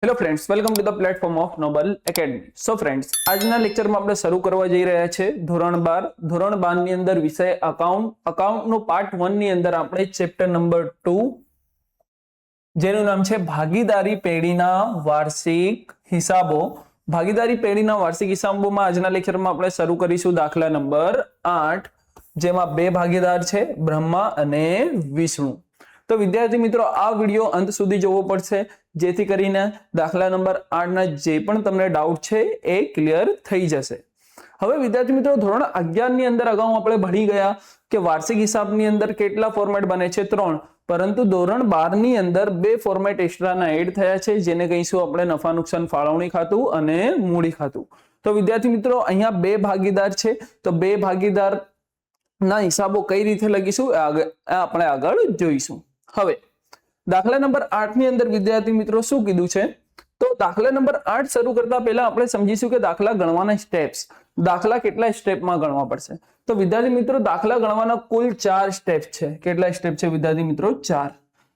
Hello friends, welcome to the platform of Noble Academy. So friends, આજના લેક્ચરમાં આપણે શરૂ કરવા જઈ રહ્યા છે ધોરણ 12 ની અંદર વિષય અકાઉન્ટનો પાર્ટ 1 ની અંદર આપણે ચેપ્ટર નંબર 2 જેનું નામ છે ભાગીદારી પેઢીના વાર્ષિક હિસાબો. ભાગીદારી પેઢીના વાર્ષિક હિસાબોમાં આજના લેક્ચરમાં આપણે શરૂ કરીશું દાખલા નંબર 8, જેમાં બે ભાગીદાર છે, બ્રહ્મા અને વિષ્ણુ. તો વિદ્યાર્થી મિત્રો, આ વિડીયો અંત સુધી જોવો પડશે, જેથી કરીને દાખલા નંબર 8 ના જે પણ તમને ડાઉટ છે એ ક્લિયર થઈ જશે. હવે વિદ્યાર્થી મિત્રો, ધોરણ 11 ની અંદર અગાઉ આપણે ભણી ગયા કે વાર્ષિક હિસાબની અંદર કેટલા ફોર્મેટ બને છે? 3. પરંતુ ધોરણ 12 ની અંદર બે ફોર્મેટ એક્સ્ટ્રાના એડ થયા છે, જેને કહીશું આપણે નફા નુકસાન ફાળવણી ખાતું અને મૂડી ખાતું. તો વિદ્યાર્થી મિત્રો, અહીંયા બે ભાગીદાર છે, તો બે ભાગીદાર ના હિસાબો કઈ રીતે લખીશું આપણે આગળ જોઈશું. હવે દાખલા નંબર 8 ની અંદર વિદ્યાર્થી મિત્રો શું કીધું છે? તો દાખલા નંબર 8 શરૂ કરતા પહેલા આપણે સમજીશું કે દાખલા ગણવાના સ્ટેપ્સ. દાખલા કેટલા સ્ટેપમાં ગણવા પડશે? તો વિદ્યાર્થી મિત્રો, દાખલા ગણવાના કુલ 4 સ્ટેપ છે. કેટલા સ્ટેપ છે વિદ્યાર્થી મિત્રો? 4.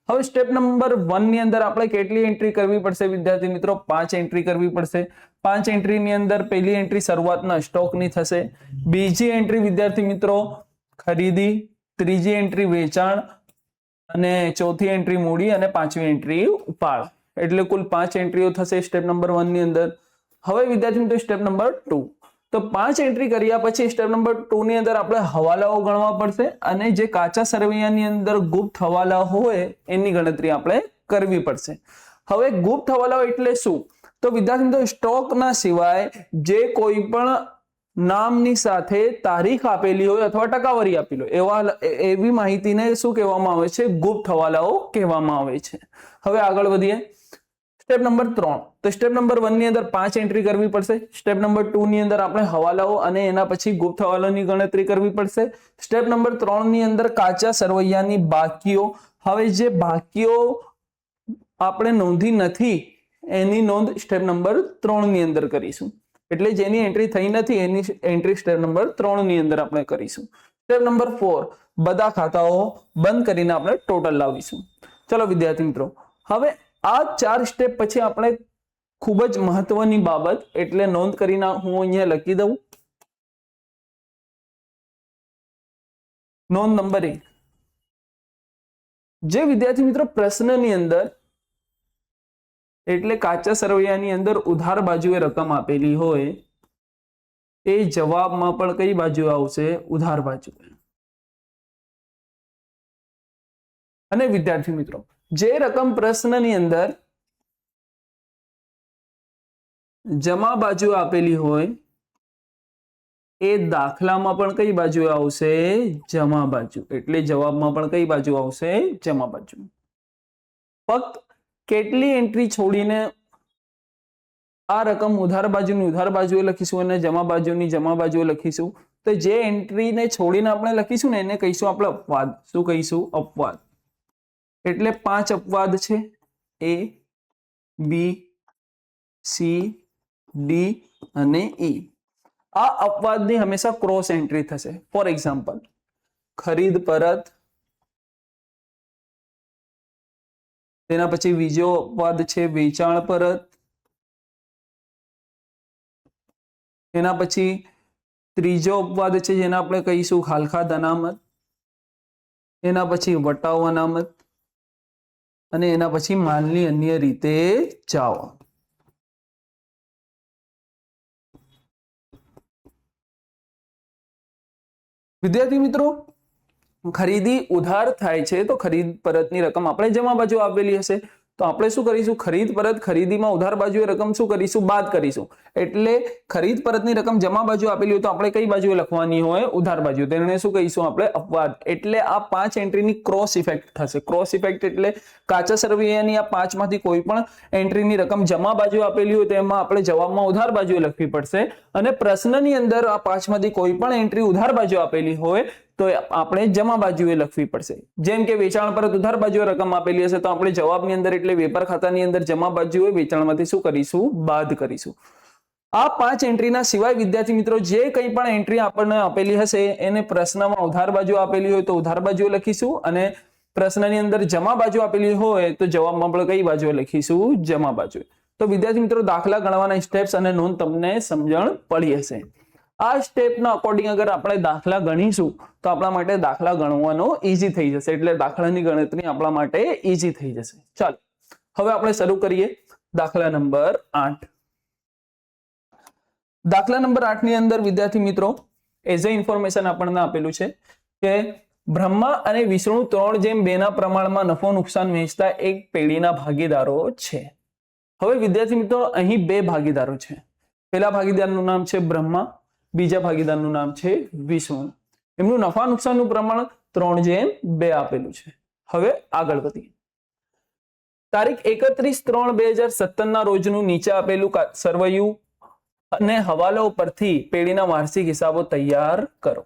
હવે સ્ટેપ નંબર 1 ની અંદર આપણે કેટલી એન્ટ્રી કરવી પડશે વિદ્યાર્થી મિત્રો? 5 એન્ટ્રી કરવી પડશે. 5 એન્ટ્રીની અંદર પહેલી એન્ટ્રી શરૂઆતના સ્ટોકની થશે, બીજી એન્ટ્રી વિદ્યાર્થી મિત્રો ખરીદી, ત્રીજી એન્ટ્રી વેચાણ, અને ચોથી એન્ટ્રી મૂડી, અને પાંચમી એન્ટ્રી ઉપાડ. એટલે કુલ 5 એન્ટ્રીઓ થશે સ્ટેપ નંબર 1 ની અંદર. હવે વિદ્યાર્થી મિત્રો, સ્ટેપ નંબર 2. તો 5 એન્ટ્રી કર્યા પછી સ્ટેપ નંબર 2 ની અંદર આપણે હવાલાઓ ગણવા પડશે, અને જે કાચા સરવૈયાની અંદર ગુપ્ત હવાલા હોય એની ગણતરી આપણે કરવી પડશે. હવે ગુપ્ત હવાલાઓ એટલે શું? તો વિદ્યાર્થી મિત્રો, સ્ટોકના સિવાય જે કોઈ પણ નામની સાથે તારીખ આપેલી હોય અથવા ટકાવારી આપેલી હોય એવી માહિતીને શું કહેવામાં આવે છે? ગુપ્ત હવાલાઓ કહેવામાં આવે છે. હવે આગળ વધીએ. Step number 3. તો સ્ટેપ નંબર 1 ની અંદર 5 એન્ટ્રી કરવી પડશે. સ્ટેપ નંબર 2 ની અંદર આપણે હવાલાઓ અને એના પછી ગુપ્ત હવાલાની ગણતરી કરવી પડશે. સ્ટેપ નંબર 3 ની અંદર કાચા સરવૈયાની બાકીઓ. હવે જે બાકીઓ આપણે નોંધી નથી એની નોંધ સ્ટેપ નંબર 3 ની અંદર કરીશું. એટલે જેની એન્ટ્રી થઈ નથી એની એન્ટ્રી સ્ટેપ નંબર 3 ની અંદર આપણે કરીશું. સ્ટેપ નંબર 4, બધા ખાતાઓ બંધ કરીને આપણે ટોટલ લાવીશું. ચલો વિદ્યાર્થી મિત્રો, હવે આ 4 સ્ટેપ પછી આપણે ખૂબ જ મહત્વની બાબત એટલે નોંધ કરીને હું અહીંયા લખી દઉં. નોંધ નંબર 1. જે વિદ્યાર્થી મિત્રો પ્રશ્નની અંદર એટલે કાચા સરવૈયાની અંદર ઉધાર બાજુએ રકમ આપેલી હોય એ જવાબમાં પણ કઈ બાજુ આવશે? ઉધાર બાજુ. અને વિદ્યાર્થી મિત્રો, જે રકમ પ્રશ્નની અંદર જમા બાજુ આપેલી હોય એ દાખલામાં પણ કઈ બાજુ આવશે? જમા બાજુ. એટલે જવાબમાં પણ કઈ બાજુ આવશે? જમા બાજુ. ફક્ત કેટલી એન્ટ્રી છોડીને આ રકમ ઉધાર બાજુની ઉધાર બાજુએ લખીશું અને જમા બાજુની જમા બાજુએ લખીશું. તો જે એન્ટ્રીને છોડીને આપણે લખીશું ને એને કહીશું આપણે અપવાદ. શું કહીશું? અપવાદ. એટલે 5 અપવાદ છે: A, B, C, D અને E. આ અપવાદની હંમેશા ક્રોસ એન્ટ્રી થશે. ફોર એક્ઝામ્પલ, ખરીદ પરત, તેના પછી બીજો અપવાદ છે વેચાણ પરત, એના પછી ત્રીજો અપવાદ છે જેને આપણે કહીશું ખાલખાદ અનામત, એના પછી વટાવ અનામત, અને એના પછી માલની અન્ય રીતે જાઓ. વિદ્યાર્થી મિત્રો, ખરીદી ઉધાર થાય છે તો ખરીદ પરતની રકમ આપણે જમા બાજુ આપેલી હશે, તો આપણે શું કરીશું? ખરીદ પરત ખરીદીમાં ઉધાર બાજુએ રકમ શું કરીશું? બાદ કરીશું. એટલે ખરીદ પરતની રકમ જમા બાજુ આપેલી હોય તો આપણે કઈ બાજુએ લખવાની હોય? ઉધાર બાજુ. તેને શું કહીશું આપણે? અપવાદ. એટલે આ 5 એન્ટ્રીની ક્રોસ ઇફેક્ટ થશે. ક્રોસ ઇફેક્ટ એટલે કાચા સરવૈયાની આ 5 માંથી કોઈ પણ એન્ટ્રીની રકમ જમા બાજુ આપેલી હોય તો એમાં આપણે જવાબમાં ઉધાર બાજુએ લખવી પડશે, અને પ્રશ્નની અંદર આ 5 માંથી કોઈ પણ એન્ટ્રી ઉધાર બાજુ આપેલી હોય તો આપણે જમા બાજુએ લખવી પડશે. જેમ કે વેચાણ પરત ઉધાર બાજુએ રકમ આપેલી હશે તો આપણે જવાબની અંદર એટલે વેપાર ખાતાની અંદર જમા બાજુએ વેચાણમાંથી શું કરીશું? બાદ કરીશું. આ 5 એન્ટ્રીના સિવાય વિદ્યાર્થી મિત્રો જે કંઈ પણ એન્ટ્રી આપણને આપેલી હશે એને પ્રશ્નમાં ઉધાર બાજુ આપેલી હોય તો ઉધાર બાજુએ લખીશું, અને પ્રશ્નની અંદર જમા બાજુ આપેલી હોય તો જવાબમાં આપણે કઈ બાજુએ લખીશું? જમા બાજુએ. તો વિદ્યાર્થી મિત્રો દાખલા ગણવાના સ્ટેપ્સ અને નોંધ તમને સમજણ પડી હશે. આ સ્ટેપના અકોર્ડિંગ અગર આપણે દાખલા ગણીશું તો આપણા માટે દાખલા ગણવાનો ઈઝી થઈ જશે, એટલે દાખલાની ગણતરી આપણા માટે ઈઝી થઈ જશે. ચાલો હવે આપણે શરૂ કરીએ દાખલા નંબર 8. દાખલા નંબર 8 ની અંદર વિદ્યાર્થી મિત્રો એઝ એ ઇન્ફોર્મેશન આપણને આપેલું છે કે બ્રહ્મા અને વિષ્ણુ 3:2 ના પ્રમાણમાં નફો નુકસાન વહેંચતા એક પેઢીના ભાગીદારો છે. હવે વિદ્યાર્થી મિત્રો અહીં 2 ભાગીદારો છે. પહેલા ભાગીદારનું નામ છે બ્રહ્મા, બીજા ભાગીદારનું નામ છે વિષ્ણુ. એમનું નફા નુકસાનનું પ્રમાણ 3:2 આપેલું છે. હવે આગળ વધીએ. તારીખ 31/3/2017 ના રોજનું નીચે આપેલું સરવૈયું અને હવાલો પરથી પેઢીના વાર્ષિક હિસાબો તૈયાર કરો.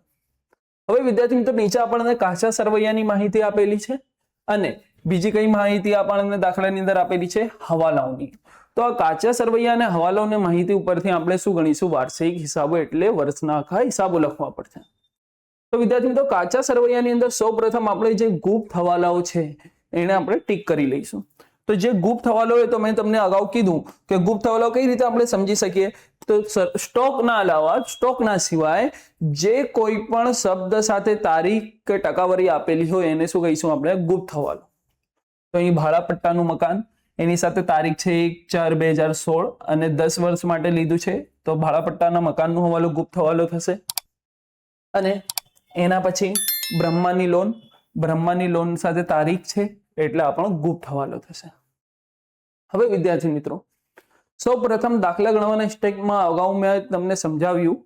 હવે વિદ્યાર્થી મિત્રો નીચે આપણને કાચા સરવૈયાની માહિતી આપેલી છે અને બીજી કઈ માહિતી આપણને દાખલાની અંદર આપેલી છે? હવાલાઓની. તો આ કાચા સરવૈયા અને હવાલાઓની માહિતી ઉપરથી આપણે શું ગણીશું? વાર્ષિક હિસાબો, એટલે વર્ષના આખા હિસાબો લખવા પડશે. તો વિદ્યાર્થી મિત્રો કાચા સરવૈયાની અંદર સૌપ્રથમ આપણે જે ગુપ્ત હવાલાઓ છે એને આપણે ટીક કરી લઈશું. તો જે ગુપ્ત હવાલો હોય તો મેં તમને અગાઉ કીધું કે ગુપ્ત હવાલો કઈ રીતે આપણે સમજી શકીએ? તો સ્ટોકના અલાવા, સ્ટોકના સિવાય જે કોઈ પણ શબ્દ સાથે તારીખ કે ટકાવારી આપેલી હોય એને શું કહીશું આપણે? ગુપ્ત હવાલો. તો અહીં ભાડાપટ્ટાનું મકાન, એની સાથે તારીખ છે 1/4/2016 અને 10 વર્ષ માટે લીધું છે, તો ભાડાપટ્ટાના મકાનનો હવાલો ગુપ્ત હવાલો થશે. અને એના પછી બ્રહ્માની લોન સાથે તારીખ છે એટલે આપણો ગુપ્ત હવાલો થશે. હવે વિદ્યાર્થી મિત્રો સૌ પ્રથમ દાખલા ગણવાના સ્ટેપમાં અગાઉ મેં તમને સમજાવ્યું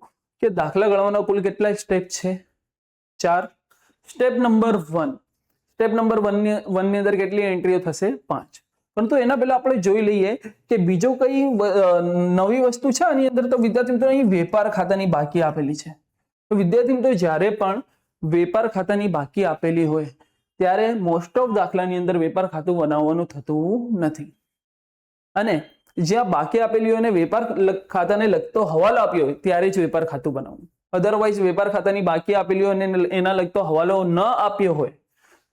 કે દાખલા ગણવાના કુલ કેટલા સ્ટેપ છે? 4. Step number 1. સ્ટેપ નંબર 1 ની અંદર કેટલી એન્ટ્રીઓ થશે? 5. પરંતુ એના પહેલા આપણે જોઈ લઈએ કે બીજો કઈ નવી વસ્તુ છે આની અંદર. તો વિદ્યાર્થી મિત્રો અહીં વેપાર ખાતાની બાકી આપેલી છે. તો વિદ્યાર્થી મિત્રો જ્યારે પણ વેપાર ખાતાની બાકી આપેલી હોય ત્યારે મોસ્ટ ઓફ દાખલાની અંદર વેપાર ખાતું બનાવવાનું થતું નથી, અને જ્યાં બાકી આપેલી હોય અને વેપાર ખાતાને લગતો હવાલો આપ્યો હોય ત્યારે જ વેપાર ખાતું બનાવવું. અધરવાઇઝ વેપાર ખાતાની બાકી આપેલી હોય અને એના લગતો હવાલો ન આપ્યો હોય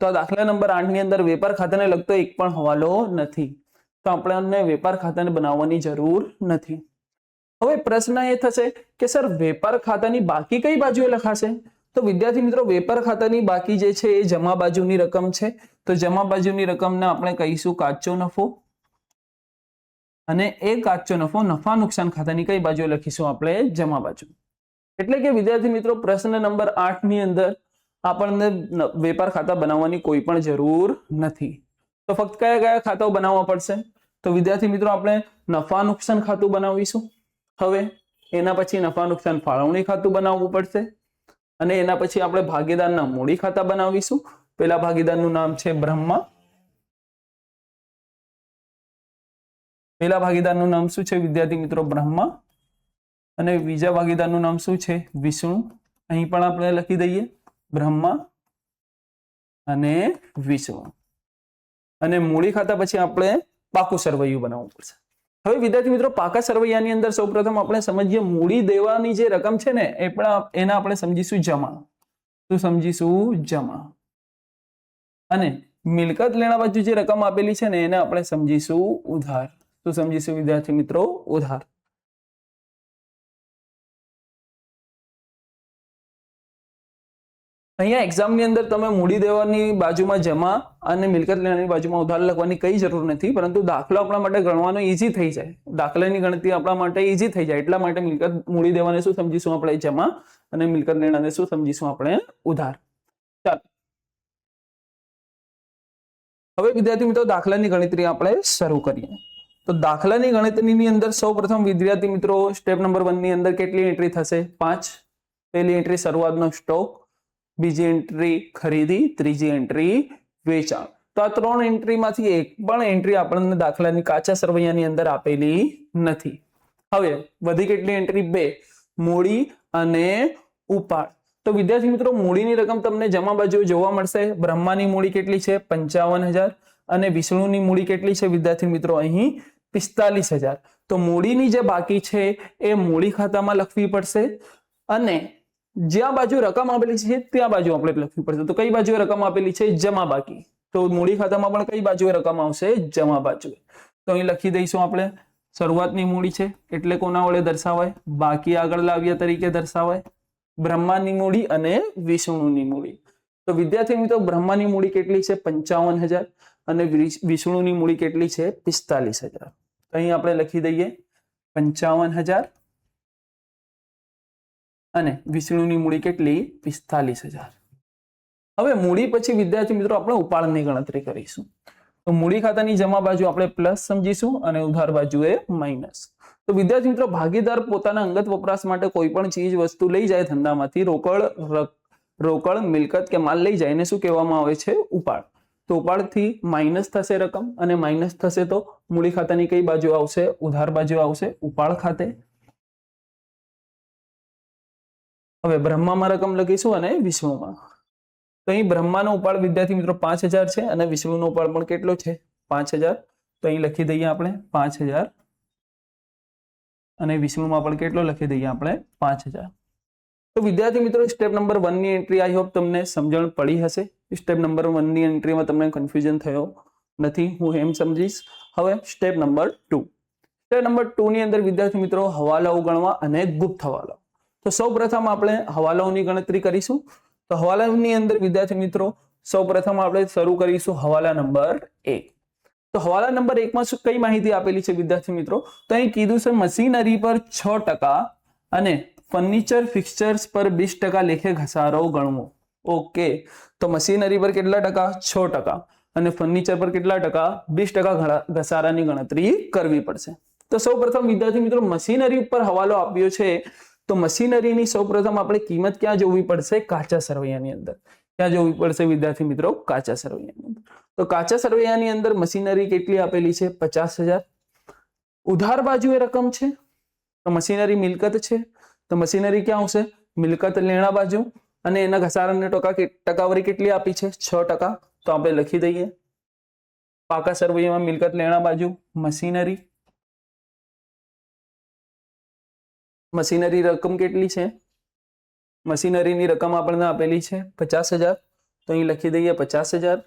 તો આ દાખલા નંબર 8 ની અંદર વેપાર ખાતાને લગતો એક પણ હવાલો નથી, તો આપણને વેપાર ખાતાને બનાવવાની જરૂર નથી. હવે પ્રશ્ન એ થશે કે સર વેપાર ખાતાની બાકી કઈ બાજુએ લખાશે? તો વિદ્યાર્થી મિત્રો વેપાર ખાતાની બાકી જે છે એ જમા બાજુની રકમ છે. તો જમા બાજુની રકમને આપણે કહીશું કાચો નફો, અને એ કાચો નફો નફા નુકસાન ખાતાની કઈ બાજુએ લખીશું આપણે? જમા બાજુ. એટલે કે વિદ્યાર્થી મિત્રો પ્રશ્ન નંબર 8 ની અંદર આપણને વેપાર ખાતા બનાવવાની કોઈ પણ જરૂર નથી. તો ફક્ત કયા કયા ખાતાઓ બનાવવા પડશે? તો વિદ્યાર્થી મિત્રો આપણે નફા નુકસાન ખાતું બનાવીશું. હવે એના પછી નફા નુકસાન ફાળવણી ખાતું બનાવવું પડશે, અને એના પછી આપણે ભાગીદારના મૂડી ખાતા બનાવીશું. પેલા ભાગીદારનું નામ છે બ્રહ્મા, પેલા ભાગીદારનું નામ શું છે વિદ્યાર્થી મિત્રો? બ્રહ્મા. અને બીજા ભાગીદારનું નામ શું છે? વિષ્ણુ. અહીં પણ આપણે લખી દઈએ બ્રહ્મા અને વિષ્ણુ. અને મૂડી ખાતા પછી આપણે પાકું સરવૈયું બનાવવું પડશે. હવે વિદ્યાર્થી મિત્રો પાકા સરવૈયાની અંદર સૌપ્રથમ આપણે સમજીએ મૂડી દેવાની જે રકમ છે ને એના આપણે સમજીશું જમા. શું સમજીશું? જમા. અને મિલકત લેણા બાજુ જે રકમ આપેલી છે ને એને આપણે સમજીશું ઉધાર. શું સમજીશું વિદ્યાર્થી મિત્રો? ઉધાર. અહીંયા એક્ઝામની અંદર તમે મૂડી દેવાની બાજુમાં જમા અને મિલકત લેવાની બાજુમાં ઉધાર લખવાની કઈ જરૂર નથી, પરંતુ દાખલો આપણા માટે ગણવાનો ઈઝી થઈ જાય, દાખલાની ગણતરી આપણા માટે ઈઝી થઈ જાય એટલા માટે મૂડી દેવાને શું સમજીશું આપણે? જમા. અને મિલકત લેણાને શું સમજીશું આપણે? ઉધાર. ચાલો હવે વિદ્યાર્થી મિત્રો દાખલાની ગણતરી આપણે શરૂ કરીએ. તો દાખલાની ગણતરીની અંદર સૌપ્રથમ વિદ્યાર્થી મિત્રો સ્ટેપ નંબર 1 ની અંદર કેટલી એન્ટ્રી થશે? 5. પહેલી એન્ટ્રી શરૂઆતનો સ્ટોક, બીજી એન્ટ્રી ખરીદી, ત્રીજી એન્ટ્રી વેચાણ. તો આ 3 એન્ટ્રીમાંથી એક પણ એન્ટ્રી આપણને દાખલાની કાચા સરવૈયાની અંદર આપેલી નથી. હવે વધી કેટલી એન્ટ્રી? 2. મૂડી અને ઉપાડ. તો વિદ્યાર્થી મિત્રો મૂડીની રકમ તમને જમા બાજુ જોવા મળશે. બ્રહ્માની મૂડી કેટલી છે? 55,000. અને વિષ્ણુની મૂડી કેટલી છે વિદ્યાર્થી મિત્રો? અહીં 45,000. તો મૂડીની જે બાકી છે એ મૂડી ખાતામાં લખવી પડશે, અને જ્યાં બાજુ રકમ આપેલી છે ત્યાં બાજુ આપણે લખવી પડશે. તો કઈ બાજુએ રકમ આપેલી છે? જમા બાકી. તો મૂડી ખાતામાં પણ કઈ બાજુએ રકમ આવશે? જમા બાજુએ. તો અહીં લખી દઈશું આપણે શરૂઆતની મૂડી છે એટલે કોના વડે દર્શાવાય? બાકી આગળ લાવ્યા તરીકે દર્શાવાય. બ્રહ્માની મૂડી અને વિષ્ણુની મૂડી. તો વિદ્યાર્થી મિત્રો બ્રહ્માની મૂડી કેટલી છે? 55,000 અને વિષ્ણુની મૂડી કેટલી છે? 45,000. તો અહીં આપણે લખી દઈએ 55,000 અને વિષ્ણુની મૂડી કેટલી? 45,000. હવે મૂડી પછી વિદ્યાર્થી મિત્રો આપણે ઉપાડની ગણતરી કરીશું. તો મૂડી ખાતાની જમા બાજુ આપણે પ્લસ સમજીશું અને ઉધાર બાજુએ માઇનસ. તો વિદ્યાર્થી મિત્રો ભાગીદાર પોતાના અંગત વપરાશ માટે કોઈ પણ ચીજ વસ્તુ લઈ જાય ધંધામાંથી, રોકડ મિલકત કે માલ લઈ જાય એને શું કહેવામાં આવે છે? ઉપાડ. તો ઉપાડથી માઇનસ થશે રકમ અને માઇનસ થશે તો મૂડી ખાતાની કઈ બાજુ આવશે? ઉધાર બાજુ આવશે, ઉપાડ ખાતે. હવે બ્રહ્મામાં રકમ લખીશું અને વિષ્ણુમાં. તો અહીં બ્રહ્માનો ઉપાડ વિદ્યાર્થી મિત્રો 5,000 છે અને વિષ્ણુનો ઉપાડ પણ કેટલો છે? 5,000. તો અહીં લખી દઈએ આપણે 5,000 અને વિષ્ણુમાં પણ કેટલો લખી દઈએ આપણે? 5,000. તો વિદ્યાર્થી મિત્રો સ્ટેપ નંબર 1 ની એન્ટ્રી આઈ હોપ તમને સમજણ પડી હશે. સ્ટેપ નંબર 1 ની એન્ટ્રીમાં તમને કન્ફ્યુઝન થયો નથી, હું એમ સમજીશ. હવે સ્ટેપ નંબર 2. સ્ટેપ નંબર 2 ની અંદર વિદ્યાર્થી મિત્રો હવાલાઓ ગણવા અને ગુપ્ત હવાલાઓ. તો સૌપ્રથમ આપણે હવાલાઓની ગણતરી કરીશું. તો હવાલાની અંદર વિદ્યાર્થી મિત્રો સૌપ્રથમ આપણે શરૂ કરીશું હવાલા નંબર 1. તો હવાલા નંબર 1 માં શું કઈ માહિતી આપેલી છે વિદ્યાર્થી મિત્રો? તો અહીં કીધું છે મશીનરી પર 6% અને ફર્નિચર ફિક્સચર્સ પર 20% લેખે ઘસારો ગણવો. ઓકે, તો મશીનરી પર કેટલા ટકા? 6% અને ફર્નિચર પર કેટલા ટકા? 20% ઘસારાની ગણતરી કરવી પડશે. તો સૌપ્રથમ વિદ્યાર્થી મિત્રો મશીનરી ઉપર હવાલો આપ્યો છે તો મશીનરીની સૌપ્રથમ આપણે કિંમત ક્યાં જોવી પડશે? કાચા સરવૈયાની અંદર. ક્યાં જોવી પડશે વિદ્યાર્થી મિત્રો? કાચા સરવૈયાની અંદર. તો કાચા સરવૈયાની અંદર મશીનરી કેટલી આપેલી છે? 50,000. ઉધાર બાજુએ રકમ છે તો મશીનરી મિલકત છે તો મશીનરી ક્યાં આવશે? મિલકત લેણા બાજુ અને એના ઘસારાની ટકાવારી કેટલી આપી છે? 6%. તો આપણે લખી દઈએ પાકા સરવૈયામાં મિલકત લેણા બાજુ મશીનરી. મશીનરી રકમ કેટલી છે? મશીનરીની રકમ આપણને આપેલી છે 50,000. તો અહીં લખી દઈએ 50,000.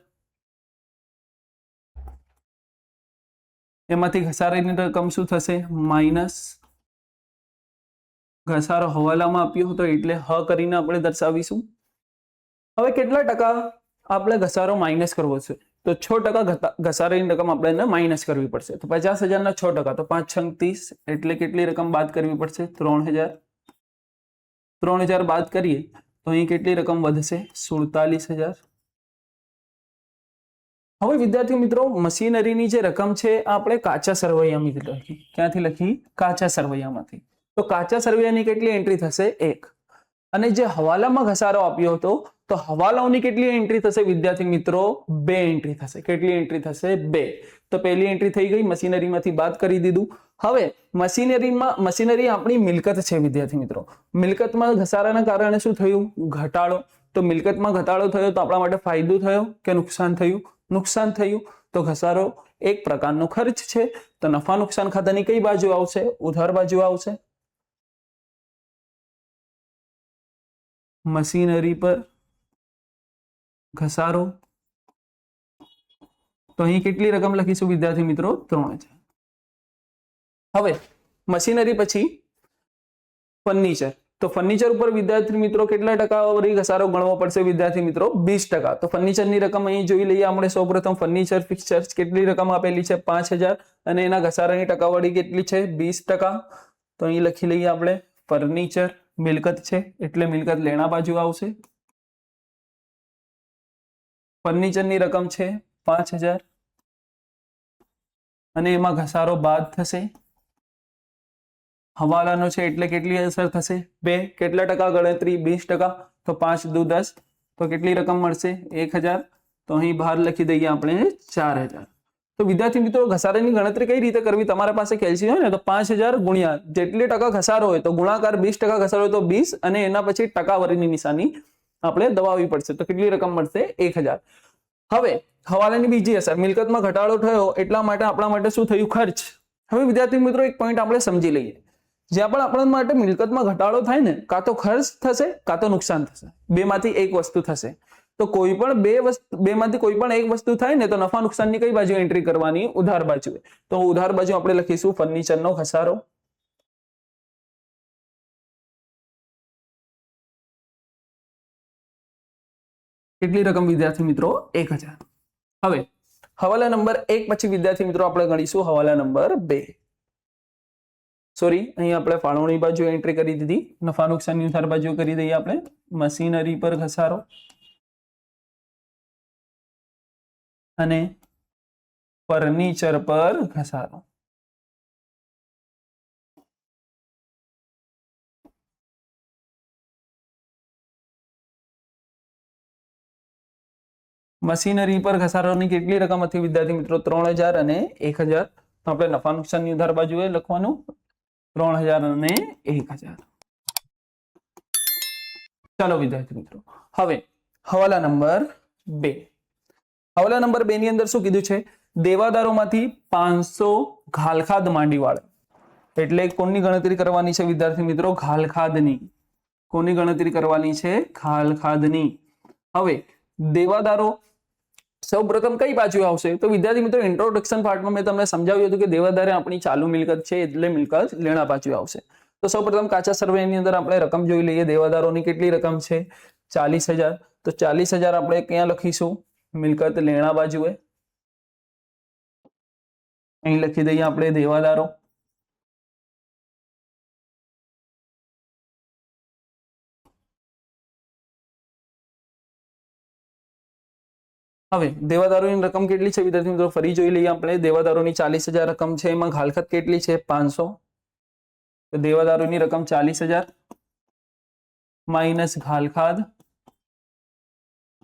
એમાંથી ઘસારાની રકમ શું થશે? માઇનસ. ઘસારો હવાલામાં આપ્યો હતો એટલે હ કરીને આપણે દર્શાવીશું. હવે કેટલા ટકા આપણે ઘસારો માઇનસ કરવો છે? તો 6% ઘસારાની રકમ આપણે માઇનસ કરવી પડશે. તો 50,000 ના 6% તો 5 6 30 એટલે કેટલી રકમ બાદ કરવી પડશે? 3,000. 3,000 બાદ કરીએ તો અહીં કેટલી રકમ વધશે? 47,000. હવે વિદ્યાર્થી મિત્રો મશીનરીની જે રકમ છે આપણે કાચા સરવૈયામાંથી લખી. ક્યાંથી લખી? કાચા સરવૈયામાંથી. તો કાચા સરવૈયાની કેટલી એન્ટ્રી થશે? 1. અને જે હવાલામાં ઘસારો આપ્યો હતો તો હવાલાઓની કેટલી એન્ટ્રી થશે વિદ્યાર્થી મિત્રો? 2 એન્ટ્રી થશે. કેટલી એન્ટ્રી થશે? 2. તો પહેલી એન્ટ્રી થઈ ગઈ, મશીનરીમાંથી બાદ કરી દીધું. હવે મશીનરી આપણી મિલકત છે વિદ્યાર્થી મિત્રો. મિલકતમાં ઘસારાના કારણે શું થયું? ઘટાડો. તો મિલકતમાં ઘટાડો થયો તો આપણા માટે ફાયદો થયો કે નુકસાન થયું? નુકસાન થયું. તો ઘસારો એક પ્રકારનો ખર્ચ છે તો નફા નુકસાન ખાતાની કઈ બાજુ આવશે? ઉધાર બાજુ આવશે. મશીનરી પર ઘસારો. તો અહીં કેટલી રકમ લખીશું વિદ્યાર્થી મિત્રો? 3,000. હવે મશીનરી પછી ફર્નિચર. તો ફર્નિચર ઉપર વિદ્યાર્થી મિત્રો કેટલા ટકાવારી ઘસારો ગણવો પડશે વિદ્યાર્થી મિત્રો? 20%. તો ફર્નિચરની રકમ અહીં જોઈ લઈએ આપણે. સૌપ્રથમ ફર્નિચર ફિક્સચર્સ કેટલી રકમ આપેલી છે? 5,000 અને એના ઘસારાની ટકાવારી કેટલી છે? 20%. તો અહીં લખી લઈએ આપણે ફર્નિચર મિલકત છે એટલે મિલકત લેણા બાજુ આવશે. ફર્નિચરની રકમ છે 5,000 અને એમાં ઘસારો બાદ થશે. હવાલાનો છે એટલે કેટલી અસર થશે? 2. કેટલા ટકા ગણતરી? 20%. તો 5 દુ 10 તો કેટલી રકમ મળશે? 1,000. તો અહીં બહાર લખી દઈએ આપણે 4,000. તો વિદ્યાર્થી મિત્રો ઘસારાની ગણતરી કઈ રીતે કરવી? તમારા પાસે કેલ્ક્યુલેટર હોય ને તો 5,000 ગુણ્યા જેટલી ટકા ઘસારો હોય તો ગુણાકાર 20% ઘસારો હોય તો 20 અને એના પછી ટકાવારીની નિશાની આપણે દબાવવી પડશે. તો કેટલી રકમ મળશે? 1,000. હવે હવાલાની બીજી અસર, મિલકતમાં ઘટાડો થયો એટલા માટે આપણા માટે શું થયું? ખર્ચ. હવે વિદ્યાર્થી મિત્રો એક પોઈન્ટ આપણે સમજી લઈએ. જ્યાં પણ આપણા માટે મિલકતમાં ઘટાડો થાય ને કાં તો ખર્ચ થશે કાં તો નુકસાન થશે. બેમાંથી એક વસ્તુ થશે. તો તો કોઈ પણ બેમાંથી કોઈ પણ એક વસ્તુ થાય ને તો નફા નુકસાનની કઈ બાજુ એન્ટ્રી કરવાની? ઉધાર બાજુ. તો ઉધાર બાજુ આપણે લખીશું ફર્નિચરનો ઘસારો. કેટલી રકમ વિદ્યાર્થી મિત્રો? 1000. હવે હવાલા નંબર 1 પછી વિદ્યાર્થી મિત્રો આપણે ગણીશું હવાલા નંબર 2. સોરી, અહીં આપણે ફાળવણી બાજુ એન્ટ્રી કરી દીધી, નફા નુકસાનની ઉધાર બાજુ કરી દઈએ આપણે. મશીનરી પર ઘસારો અને ફર્નિચર પર ઘસારો. મશીનરી પર ઘસારોની કેટલી રકમ હતી વિદ્યાર્થી મિત્રો? 3000 અને 1000. તો આપણે નફા નુકસાનની ઉધાર બાજુએ લખવાનું 3000 અને 1000. ચાલો વિદ્યાર્થી મિત્રો, હવે હવાલા નંબર 2. હવાલા નંબર 2 ની અંદર શું કીધું છે? દેવાદારોમાંથી 500 ઘાલખાદ માંડી વાળે. એટલે કોની ગણતરી કરવાની છે વિદ્યાર્થી મિત્રો? ઘાલખાદની. કોની ગણતરી કરવાની છે? ઘાલખાદની. હવે દેવાદારો સૌપ્રથમ કઈ બાજુ આવશે? તો વિદ્યાર્થી મિત્રો ઇન્ટ્રોડક્શન પાર્ટમાં મેં તમને સમજાવ્યું હતું કે દેવાદારે આપણી ચાલુ મિલકત છે એટલે મિલકત લેણા બાજુ આવશે. તો સૌપ્રથમ કાચા સર્વેની અંદર આપણે રકમ જોઈ લઈએ. દેવાદારોની કેટલી રકમ છે? 40000. તો 40000 આપણે ક્યાં લખીશું? મિલકત લેણા બાજુએ. અહીં લખી દઈએ આપણે દેવાદારો. હવે દેવાદારોની રકમ કેટલી છે વિદ્યાર્થી મિત્રો? ફરી જોઈ લઈએ આપણે. દેવાદારોની 40000 રકમ છે, એમાં ઘાલખાદ કેટલી છે? 500. તો દેવાદારોની રકમ 40000 માઇનસ ઘાલખાદ.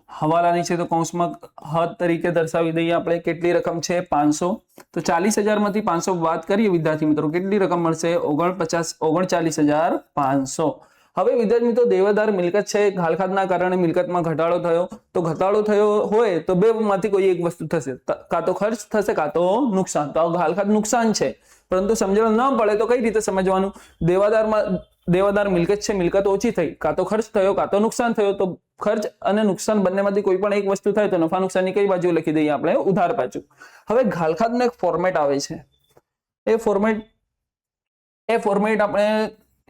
હવાલાની છે તો કૌંસમાં હદ તરીકે દર્શાવી દઈએ આપણે. કેટલી રકમ છે? 500. તો 40000 માંથી 500 બાદ કરીએ વિદ્યાર્થી મિત્રો, કેટલી રકમ મળશે? 39500. હવે વિદ્યાર્થી મિત્રો દેવાદાર મિલકત છે, ઘાલખાદના કારણે મિલકતમાં ઘટાડો થયો. તો ઘટાડો થયો હોય તો બે માંથી કોઈ એક વસ્તુ થશે, કાં તો ખર્ચ થશે કાં તો નુકસાન. તો ઘાલખાદ નુકસાન છે, પરંતુ સમજણ ન પડે તો કઈ રીતે સમજવાનું? દેવાદાર મિલકત છે, મિલકત ઓછી થઈ, કાં તો ખર્ચ થયો કાં તો નુકસાન થયો. તો ખર્ચ અને નુકસાન બંનેમાંથી કોઈ પણ એક વસ્તુ થાય તો નફા નુકસાનની કઈ બાજુ લખી દઈએ આપણે? ઉધાર બાજુ. હવે ઘાલખાદનો એક ફોર્મેટ આવે છે, એ ફોર્મેટ આપણે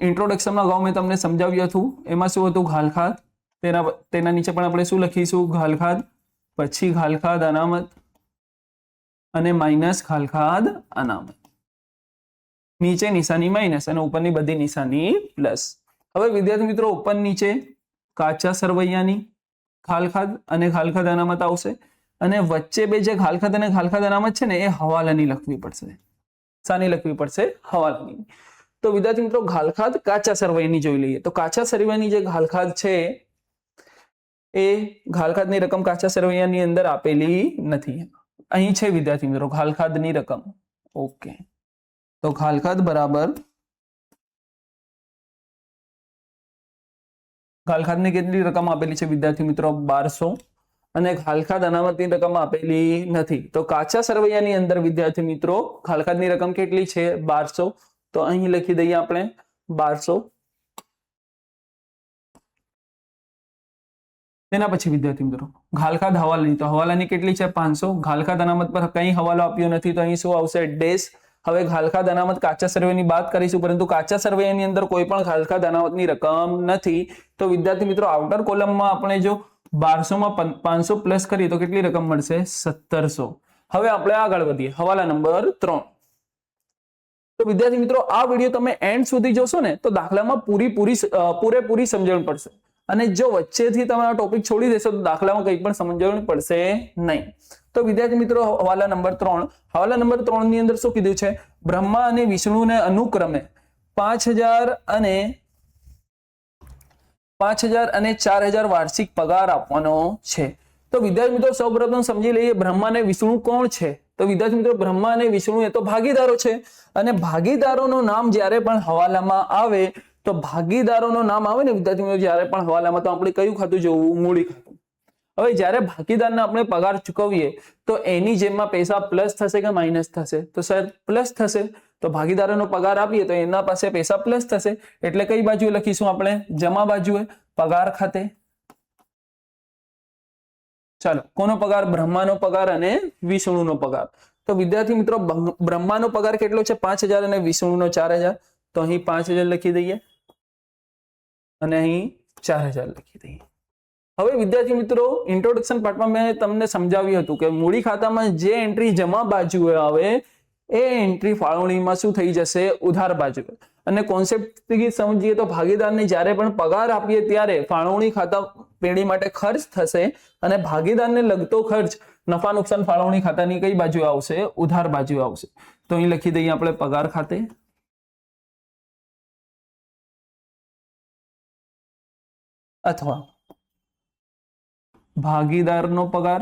ઇન્ટ્રોડક્શનમાં અગાઉ મેં તમને સમજાવ્યું હતું. એમાં શું હતું? ઘાલખાદ. તેના નીચે પણ આપણે શું લખીશું? ઘાલખાદ, પછી ઘાલખાદ અનામત અને માઇનસ ઘાલખાદ અનામત. નીચે નિશાની માઇનસ અને ઉપરની બધી નિશાની પ્લસ. હવે વિદ્યાર્થી મિત્રો ઉપર નીચે કાચા સરવૈયાની ઘાલખાદ અને ઘાલખાદ અનામત આવશે, અને વચ્ચે બે જે ઘાલખાદ અને ઘાલખાદ અનામત છે ને એ હવાલાની લખવી પડશે. શાની લખવી પડશે? હવાલાની. તો વિદ્યાર્થી મિત્રો ઘાલખાદ કાચા સરવૈયાની જોઈ લઈએ. તો કાચા સરવૈયાની જે ઘાલખાદ છે એ ઘાલખાદની રકમ કાચા સરવૈયાની અંદર આપેલી નથી. અહીં છે વિદ્યાર્થી મિત્રો ઘાલખાદની રકમ. ઓકે, તો ઘાલખાદ બરાબર ઘાલખાદની કેટલી રકમ આપેલી છે વિદ્યાર્થી મિત્રો? 1200. અને ઘાલખાદ અનામતની રકમ આપેલી નથી. તો કાચા સરવૈયાની અંદર વિદ્યાર્થી મિત્રો ઘાલખાદની રકમ કેટલી છે? 1200. તો અહીં લખી દઈએ આપણે 1200. તેના પછી વિદ્યાર્થી મિત્રો ઘાલખાદ હવાલાની. તો હવાલાની કેટલી છે? 500. ઘાલખાદ અનામત પર કઈ હવાલો આપ્યો નથી, તો અહીં શું આવશે? ડેશ. હવે ઘાલખાદ અનામત કાચા સરવૈયાની બાદ કરીશું, પરંતુ કાચા સરવૈયાની અંદર કોઈ પણ ઘાલખાદ અનામતની રકમ નથી. તો વિદ્યાર્થી મિત્રો આઉટર કોલમમાં આપણે જો 1200 માં 500 પ્લસ કરીએ તો કેટલી રકમ મળશે? 1700. હવે આપણે આગળ વધીએ. હવાલા નંબર 3. તો વિદ્યાર્થી મિત્રો આ વિડીયો તમે એન્ડ સુધી જોશો ને તો દાખલામાં પૂરેપૂરી સમજણ પડશે, અને જો વચ્ચેથી તમે આ ટોપિક છોડી દેશો તો દાખલામાં કંઈ પણ સમજણ પડશે નહીં. તો વિદ્યાર્થી મિત્રો હવાલા નંબર 3. હવાલા નંબર 3 ની અંદર શું કીધું છે? બ્રહ્મા અને વિષ્ણુને અનુક્રમે 5000 અને 4000 વાર્ષિક પગાર આપવાનો છે. તો વિદ્યાર્થી મિત્રો સૌપ્રથમ સમજી લઈએ બ્રહ્મા અને વિષ્ણુ કોણ છે. તો વિદ્યાર્થી મિત્રો બ્રહ્મા અને વિષ્ણુ એ તો ભાગીદારો છે, અને ભાગીદારોનું નામ જ્યારે પણ હવાલામાં આવે તો ભાગીદારોનું નામ આવે ને વિદ્યાર્થી મિત્રો જ્યારે પણ હવાલામાં, તો આપણે કયું ખાતું જોવું? મૂડી ખાતું. હવે જ્યારે ભાગીદારને આપણે પગાર ચૂકવીએ તો એની જેબમાં પૈસા પ્લસ થશે કે માઇનસ થશે? તો સર પ્લસ થશે. તો ભાગીદારોનો પગાર આપીએ તો એના પાસે પૈસા પ્લસ થશે, એટલે કઈ બાજુ લખીશું આપણે? જમા બાજુએ, પગાર ખાતે. ચાલો, કોનો પગાર? બ્રહ્માનો પગાર અને વિષ્ણુનો પગાર. તો વિદ્યાર્થી મિત્રો બ્રહ્માનો પગાર કેટલો છે? 5000 અને વિષ્ણુનો 4000. તો અહીં 5000 લખી દઈએ અને અહીં 4000 લખી દઈએ. હવે વિદ્યાર્થી મિત્રો ઇન્ટ્રોડક્શન પાર્ટમાં મેં તમને સમજાવ્યું હતું કે મૂડી ખાતામાં જે એન્ટ્રી જમા બાજુએ આવે એ એન્ટ્રી ફાળવણીમાં શું થઈ જશે? ઉધાર બાજુએ. અને કોન્સેપ્ટથી સમજીએ તો ભાગીદારને જ્યારે પણ પગાર આપીએ ત્યારે ફાળવણી ખાતા પેઢી માટે ખર્ચ થશે અને ભાગીદારને લગતો ખર્ચ નફા નુકસાન ફાળવણી ખાતાની કઈ બાજુ આવશે? ઉધાર બાજુ આવશે. તો અહીં લખી દઈએ આપણે પગાર ખાતે. અથવા ભાગીદારનો પગાર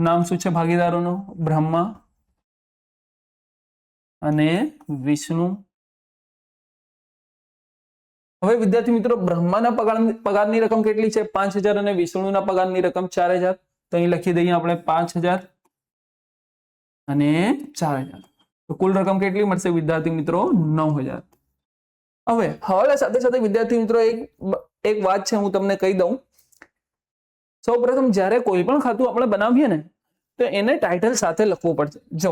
નામ શું છે ભાગીદારોનું? બ્રહ્મા અને વિષ્ણુ. હવે વિદ્યાર્થી મિત્રો બ્રહ્માના પગારની રકમ કેટલી છે? 5000 અને વિષ્ણુના પગારની રકમ 4000. તો અહીં લખી દઈએ આપણે 5000 અને 4000. તો કુલ રકમ કેટલી મળશે વિદ્યાર્થી મિત્રો? 9000. હવે હવાલા સાથે સાથે વિદ્યાર્થી મિત્રો એક વાત છે, હું તમને કહી દઉં. સૌપ્રથમ જ્યારે કોઈ પણ ખાતું આપણે બનાવીએ ને તો એને ટાઇટલ સાથે લખવું પડશે. જો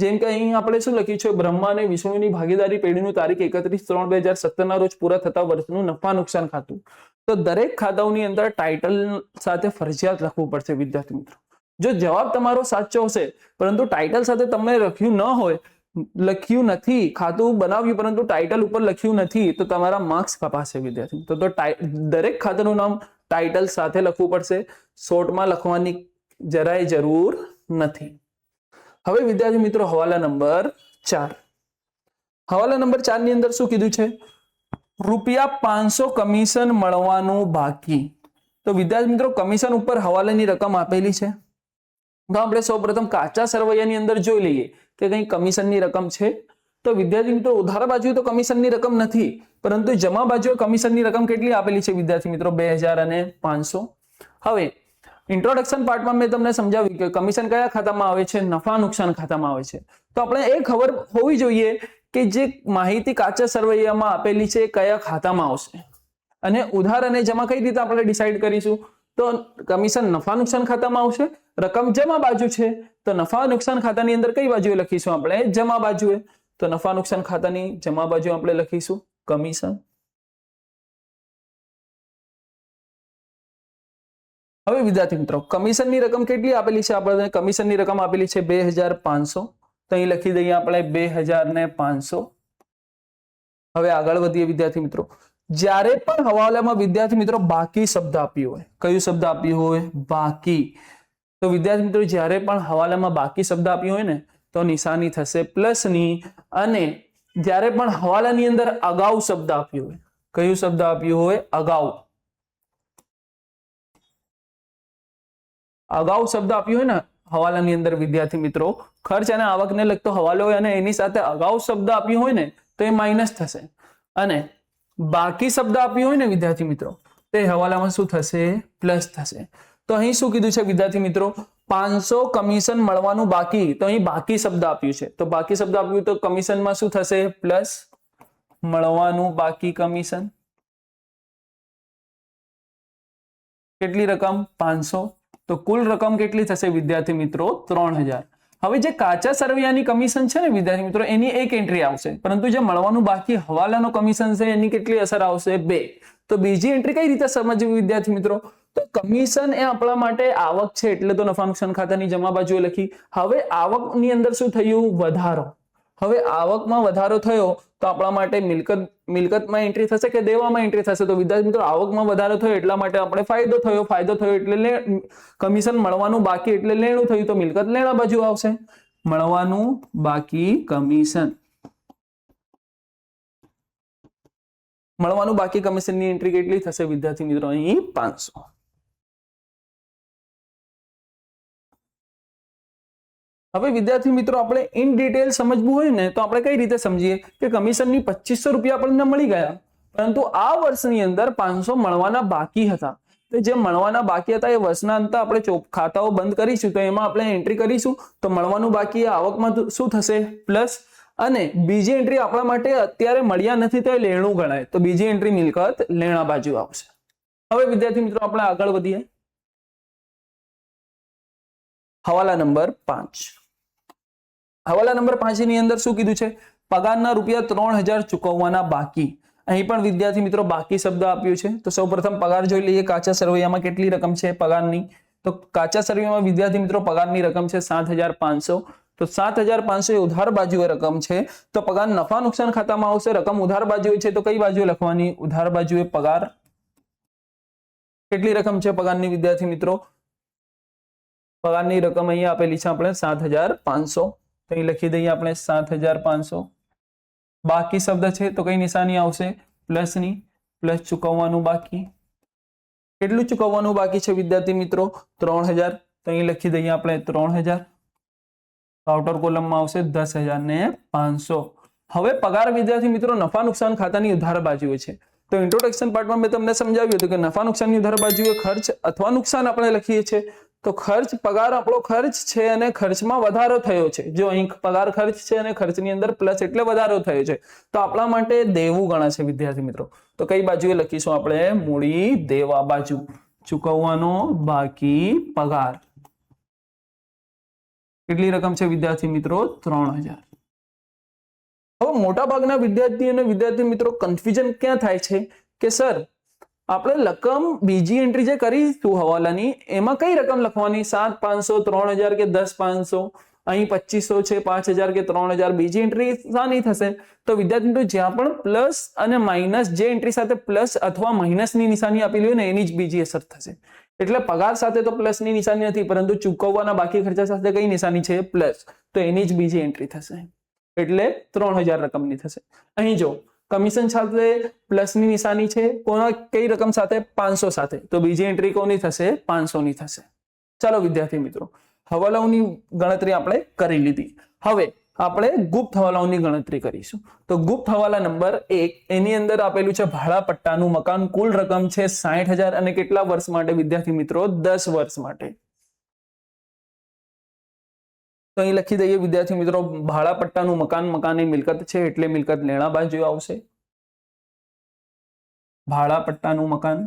જેમ કે અહીં આપણે શું લખ્યું છે? બ્રહ્મા અને વિષ્ણુની ભાગીદારી પેઢીનું તારીખ 31/3/2017 ના રોજ પૂરા થતા વર્ષનું નફા નુકસાન ખાતું. તો દરેક ખાતાઓની અંદર ટાઇટલ સાથે ફરજિયાત લખવું પડશે વિદ્યાર્થી મિત્રો. જો જવાબ તમારો સાચો હશે પરંતુ ટાઇટલ સાથે તમને લખ્યું ન હોય, લખ્યું નથી, ખાતું બનાવ્યું પરંતુ ટાઇટલ ઉપર લખ્યું નથી, તો તમારા માર્ક્સ કપાશે વિદ્યાર્થી. તો દરેક ખાતાનું નામ ટાઇટલ સાથે લખવું પડશે. શોર્ટમાં લખવાની જરાય જરૂર નથી. હવે વિદ્યાર્થી મિત્રો હવાલા નંબર 4. હવાલા નંબર 4 ની અંદર શું કીધું છે? ₹500 કમિશન મળવાનું બાકી. તો વિદ્યાર્થી મિત્રો કમિશન ઉપર હવાલાની રકમ આપેલી છે. તો આપણે સૌપ્રથમ કાચા સરવૈયાની અંદર જોઈ લઈએ કે કઈ કમિશનની રકમ છે. તો વિદ્યાર્થી મિત્રો ઉધાર બાજુએ તો કમિશનની રકમ નથી, પરંતુ જમા બાજુએ કમિશનની રકમ કેટલી આપેલી છે વિદ્યાર્થી મિત્રો? 2000 અને 500. હવે ઇન્ટ્રોડક્શન પાર્ટમાં મેં તમને સમજાવ્યું કે કમિશન કયા ખાતામાં આવે છે? નફા નુકસાન ખાતામાં આવે છે. તો આપણે એ ખબર હોવી જોઈએ કે જે માહિતી કાચા સરવૈયામાં આપેલી છે કયા ખાતામાં આવશે, અને ઉધાર અને જમા કઈ રીતે આપણે ડિસાઈડ કરીશું? તો કમિશન નફા નુકસાન ખાતામાં આવશે, રકમ જમા બાજુ છે તો નફા નુકસાન ખાતાની અંદર કઈ બાજુએ લખીશું? આપણે જમા બાજુએ. તો નફા નુકસાન ખાતાની જમા બાજુ આપણે લખીશું કમિશન. હવે વિદ્યાર્થી મિત્રો કમિશનની રકમ કેટલી આપેલી છે? આપણે કમિશનની રકમ આપેલી છે 2500. તો અહીં લખી દઈએ આપણે 2500. હવે આગળ વધીએ વિદ્યાર્થી મિત્રો. જ્યારે પણ હવાલામાં વિદ્યાર્થી મિત્રો બાકી શબ્દ આપ્યો હોય, કયું શબ્દ આપ્યું હોય? બાકી. તો વિદ્યાર્થી મિત્રો જ્યારે પણ હવાલામાં બાકી શબ્દ આપ્યો હોય ને તો નિશાની થશે પ્લસની. અને જ્યારે પણ હવાલાની અંદર અગાઉ શબ્દ આપ્યો હોય, કયું શબ્દ આપ્યું હોય? અગાઉ. અગાઉ શબ્દ આપ્યો હોય ને હવાલાની અંદર વિદ્યાર્થી મિત્રો, ખર્ચ અને આવકને લગતો હવાલો હોય અને એની સાથે અગાઉ શબ્દ આપ્યો હોય ને તો એ માઇનસ થશે. અને બાકી શબ્દ આપ્યો હોય ને વિદ્યાર્થી મિત્રો તે હવાલામાં શું થશે? પ્લસ થશે. તો અહીં શું કીધું છે વિદ્યાર્થી મિત્રો? 500 કમિશન મળવાનું બાકી. તો અહીં બાકી શબ્દ આપ્યું છે, તો બાકી શબ્દ આપ્યું તો કમિશનમાં શું થશે? પ્લસ મળવાનું બાકી કમિશન. કેટલી રકમ? 500. તો કુલ રકમ કેટલી થશે વિદ્યાર્થી મિત્રો? 3000. હવે જે કાચા સરવૈયાની કમિશન છે ને વિદ્યાર્થી મિત્રો એની એક એન્ટ્રી આવશે, પરંતુ જે મળવાનું બાકી હવાલાનો કમિશન છે એની કેટલી અસર આવશે? 2. તો બીજી એન્ટ્રી કઈ રીતે સમજવી વિદ્યાર્થી મિત્રો? તો કમિશન એ આપણા માટે આવક છે એટલે તો નફા નુકસાન ખાતાની જમા બાજુએ લખી. હવે આવકની અંદર શું થયું? વધારો. હવે આવકમાં વધારો થયો તો આપણા માટે મિલકતમાં એન્ટ્રી થશે કે દેવામાં એન્ટ્રી થશે? તો વિદ્યાર્થી મિત્રો આવકમાં વધારો થયો એટલા માટે આપણે ફાયદો થયો એટલે કમિશન મળવાનું બાકી એટલે લેણું થયું, તો મિલકત લેણા બાજુ આવશે. મળવાનું બાકી કમિશન. મળવાનું બાકી કમિશનની એન્ટ્રી કેટલી થશે વિદ્યાર્થી મિત્રો? અહીં 500. હવે વિદ્યાર્થી મિત્રો આપણે ઇન ડિટેલ સમજવું હોય ને તો આપણે કઈ રીતે સમજીએ કે કમિશનની 2500 રૂપિયા આપણને મળી ગયા, પરંતુ આ વર્ષની અંદર 500 મળવાના બાકી હતા. તો જે મળવાના બાકી હતા એ વર્ષના અંતે આપણે ખાતાઓ બંધ કરીશું તો એમાં આપણે એન્ટ્રી કરીશું તો મળવાનું બાકી આવકમાં શું થશે? પ્લસ. અને બીજી એન્ટ્રી આપણા માટે અત્યારે મળ્યા નથી તો એ લેણું ગણાય, તો બીજી એન્ટ્રી મિલકત લેણા બાજુ આવશે. હવે વિદ્યાર્થી મિત્રો આપણે આગળ વધીએ. હવાલા નંબર 5. હવાલા નંબર 5 ની અંદર શું કીધું છે? પગારના રૂપિયા 3000 ચૂકવવાના બાકી. અહીં પણ વિદ્યાર્થી મિત્રો બાકી શબ્દ આપ્યું છે. તો સૌપ્રથમ પગાર જોઈ લઈએ. કાચા સરવૈયામાં કેટલી રકમ છે પગારની? તો કાચા સરવૈયામાં વિદ્યાર્થી મિત્રો પગારની રકમ છે 7500. તો 7500 એ ઉધાર બાજુએ રકમ છે. તો પગાર નફા નુકસાન ખાતામાં આવશે. રકમ ઉધાર બાજુએ છે તો કઈ બાજુએ લખવાની? ઉધાર બાજુએ પગાર. કેટલી રકમ છે પગારની વિદ્યાર્થી મિત્રો? પગારની રકમ અહીંયા આપેલી છે આપણે 7500. તો અહીં લખી દઈએ આપણે 7500. બાકી શબ્દ છે તો કઈ નિશાની આવશે? પ્લસની. પ્લસ ચૂકવવાનું બાકી. કેટલું ચૂકવવાનું બાકી છે વિદ્યાર્થી મિત્રો? 3000. તો અહીં લખી દઈએ આપણે 3000. આઉટર કોલમમાં આવશે 10500. હવે પગાર વિદ્યાર્થી મિત્રો નફા નુકસાન ખાતાની ઉધાર બાજુએ છે. તો ઇન્ટ્રોડક્શન પાર્ટમાં મેં તમને સમજાવ્યું હતું કે નફા નુકસાનની ઉધાર બાજુએ ખર્ચ અથવા નુકસાન આપણે લખીએ છીએ. તો ખર્ચ, પગાર આપણો ખર્ચ છે અને ખર્ચમાં વધારો થયો છે. જો અહીં પગાર ખર્ચ છે અને ખર્ચની અંદર પ્લસ એટલે વધારો થયો છે. તો આપણા માટે દેવું ગણાશે વિદ્યાર્થી મિત્રો. તો કઈ બાજુએ લખીશું આપણે? મૂડી દેવા બાજુ. ચૂકવવાનો બાકી પગાર. કેટલી રકમ છે વિદ્યાર્થી મિત્રો? 3000. હવે મોટા ભાગના વિદ્યાર્થી અને વિદ્યાર્થી મિત્રો કન્ફ્યુઝન ક્યાં થાય છે કે સર આપણે રકમ બીજી એન્ટ્રી જે કરીશું હવાલાની એમાં કઈ રકમ લખવાની? 7500, 3000 કે 10500? અહીં 2500 છે, 5000 કે 3000? બીજી એન્ટ્રી શાની થશે? તો વિદ્યાર્થી મિત્રો જ્યાં પણ પ્લસ અને માઇનસ, જે એન્ટ્રી સાથે પ્લસ અથવા માઇનસની નિશાની આપેલી હોય ને એની જ બીજી અસર થશે. એટલે પગાર સાથે તો પ્લસની નિશાની નથી, પરંતુ ચૂકવવાના બાકી ખર્ચા સાથે કઈ નિશાની છે? પ્લસ. તો એની જ બીજી એન્ટ્રી થશે. એટલે 3000 રકમની થશે. અહીં જો કમિશન સાથે પ્લસની નિશાની છે, કોના કઈ રકમ સાથે? 500 સાથે. તો બીજી એન્ટ્રી કોની થશે? 500 ની થશે. ચાલો વિદ્યાર્થી મિત્રો, હવાલાઓની ગણતરી આપણે કરી લીધી. હવે આપણે ગુપ્ત હવાલાઓની ગણતરી કરીશું. તો ગુપ્ત હવાલા નંબર 1, એની અંદર આપેલું છે ભાડા પટ્ટાનું મકાન. કુલ રકમ છે 60000 અને કેટલા વર્ષ માટે વિદ્યાર્થી મિત્રો? 10 વર્ષ માટે. તો અહીં લખી દઈએ વિદ્યાર્થી મિત્રો ભાડા પટ્ટાનું મકાન. મકાનની મિલકત છે એટલે મિલકત લેણા બાજુ આવશે. ભાડા પટ્ટાનું મકાન.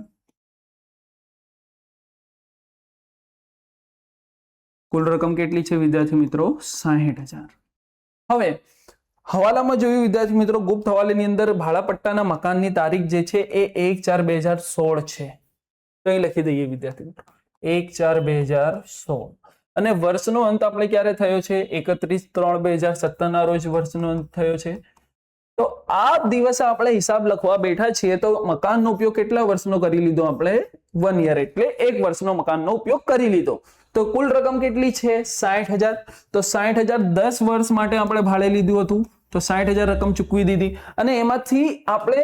કુલ રકમ કેટલી છે વિદ્યાર્થી મિત્રો? 60000. હવે હવાલામાં જોયું વિદ્યાર્થી મિત્રો, ગુપ્ત હવાલાની અંદર ભાડા પટ્ટાના મકાનની તારીખ જે છે એ 1/4/2016 છે. તો અહીં લખી દઈએ વિદ્યાર્થી મિત્રો 1/4/2016. અને વર્ષનો અંત આપણે ક્યારે થયો છે? 31/3/2017 ના રોજ વર્ષનો અંત થયો છે. તો આ દિવસે આપણે હિસાબ લખવા બેઠા છીએ તો મકાનનો ઉપયોગ કેટલા વર્ષનો કરી લીધો આપણે? 1 યર, એટલે 1 વર્ષનો મકાનનો ઉપયોગ કરી લીધો. તો કુલ રકમ કેટલી છે? 60000. તો 60000 10 વર્ષ માટે આપણે ભાડે લીધું હતું. તો 60000 રકમ ચૂકવી દીધી અને એમાંથી આપણે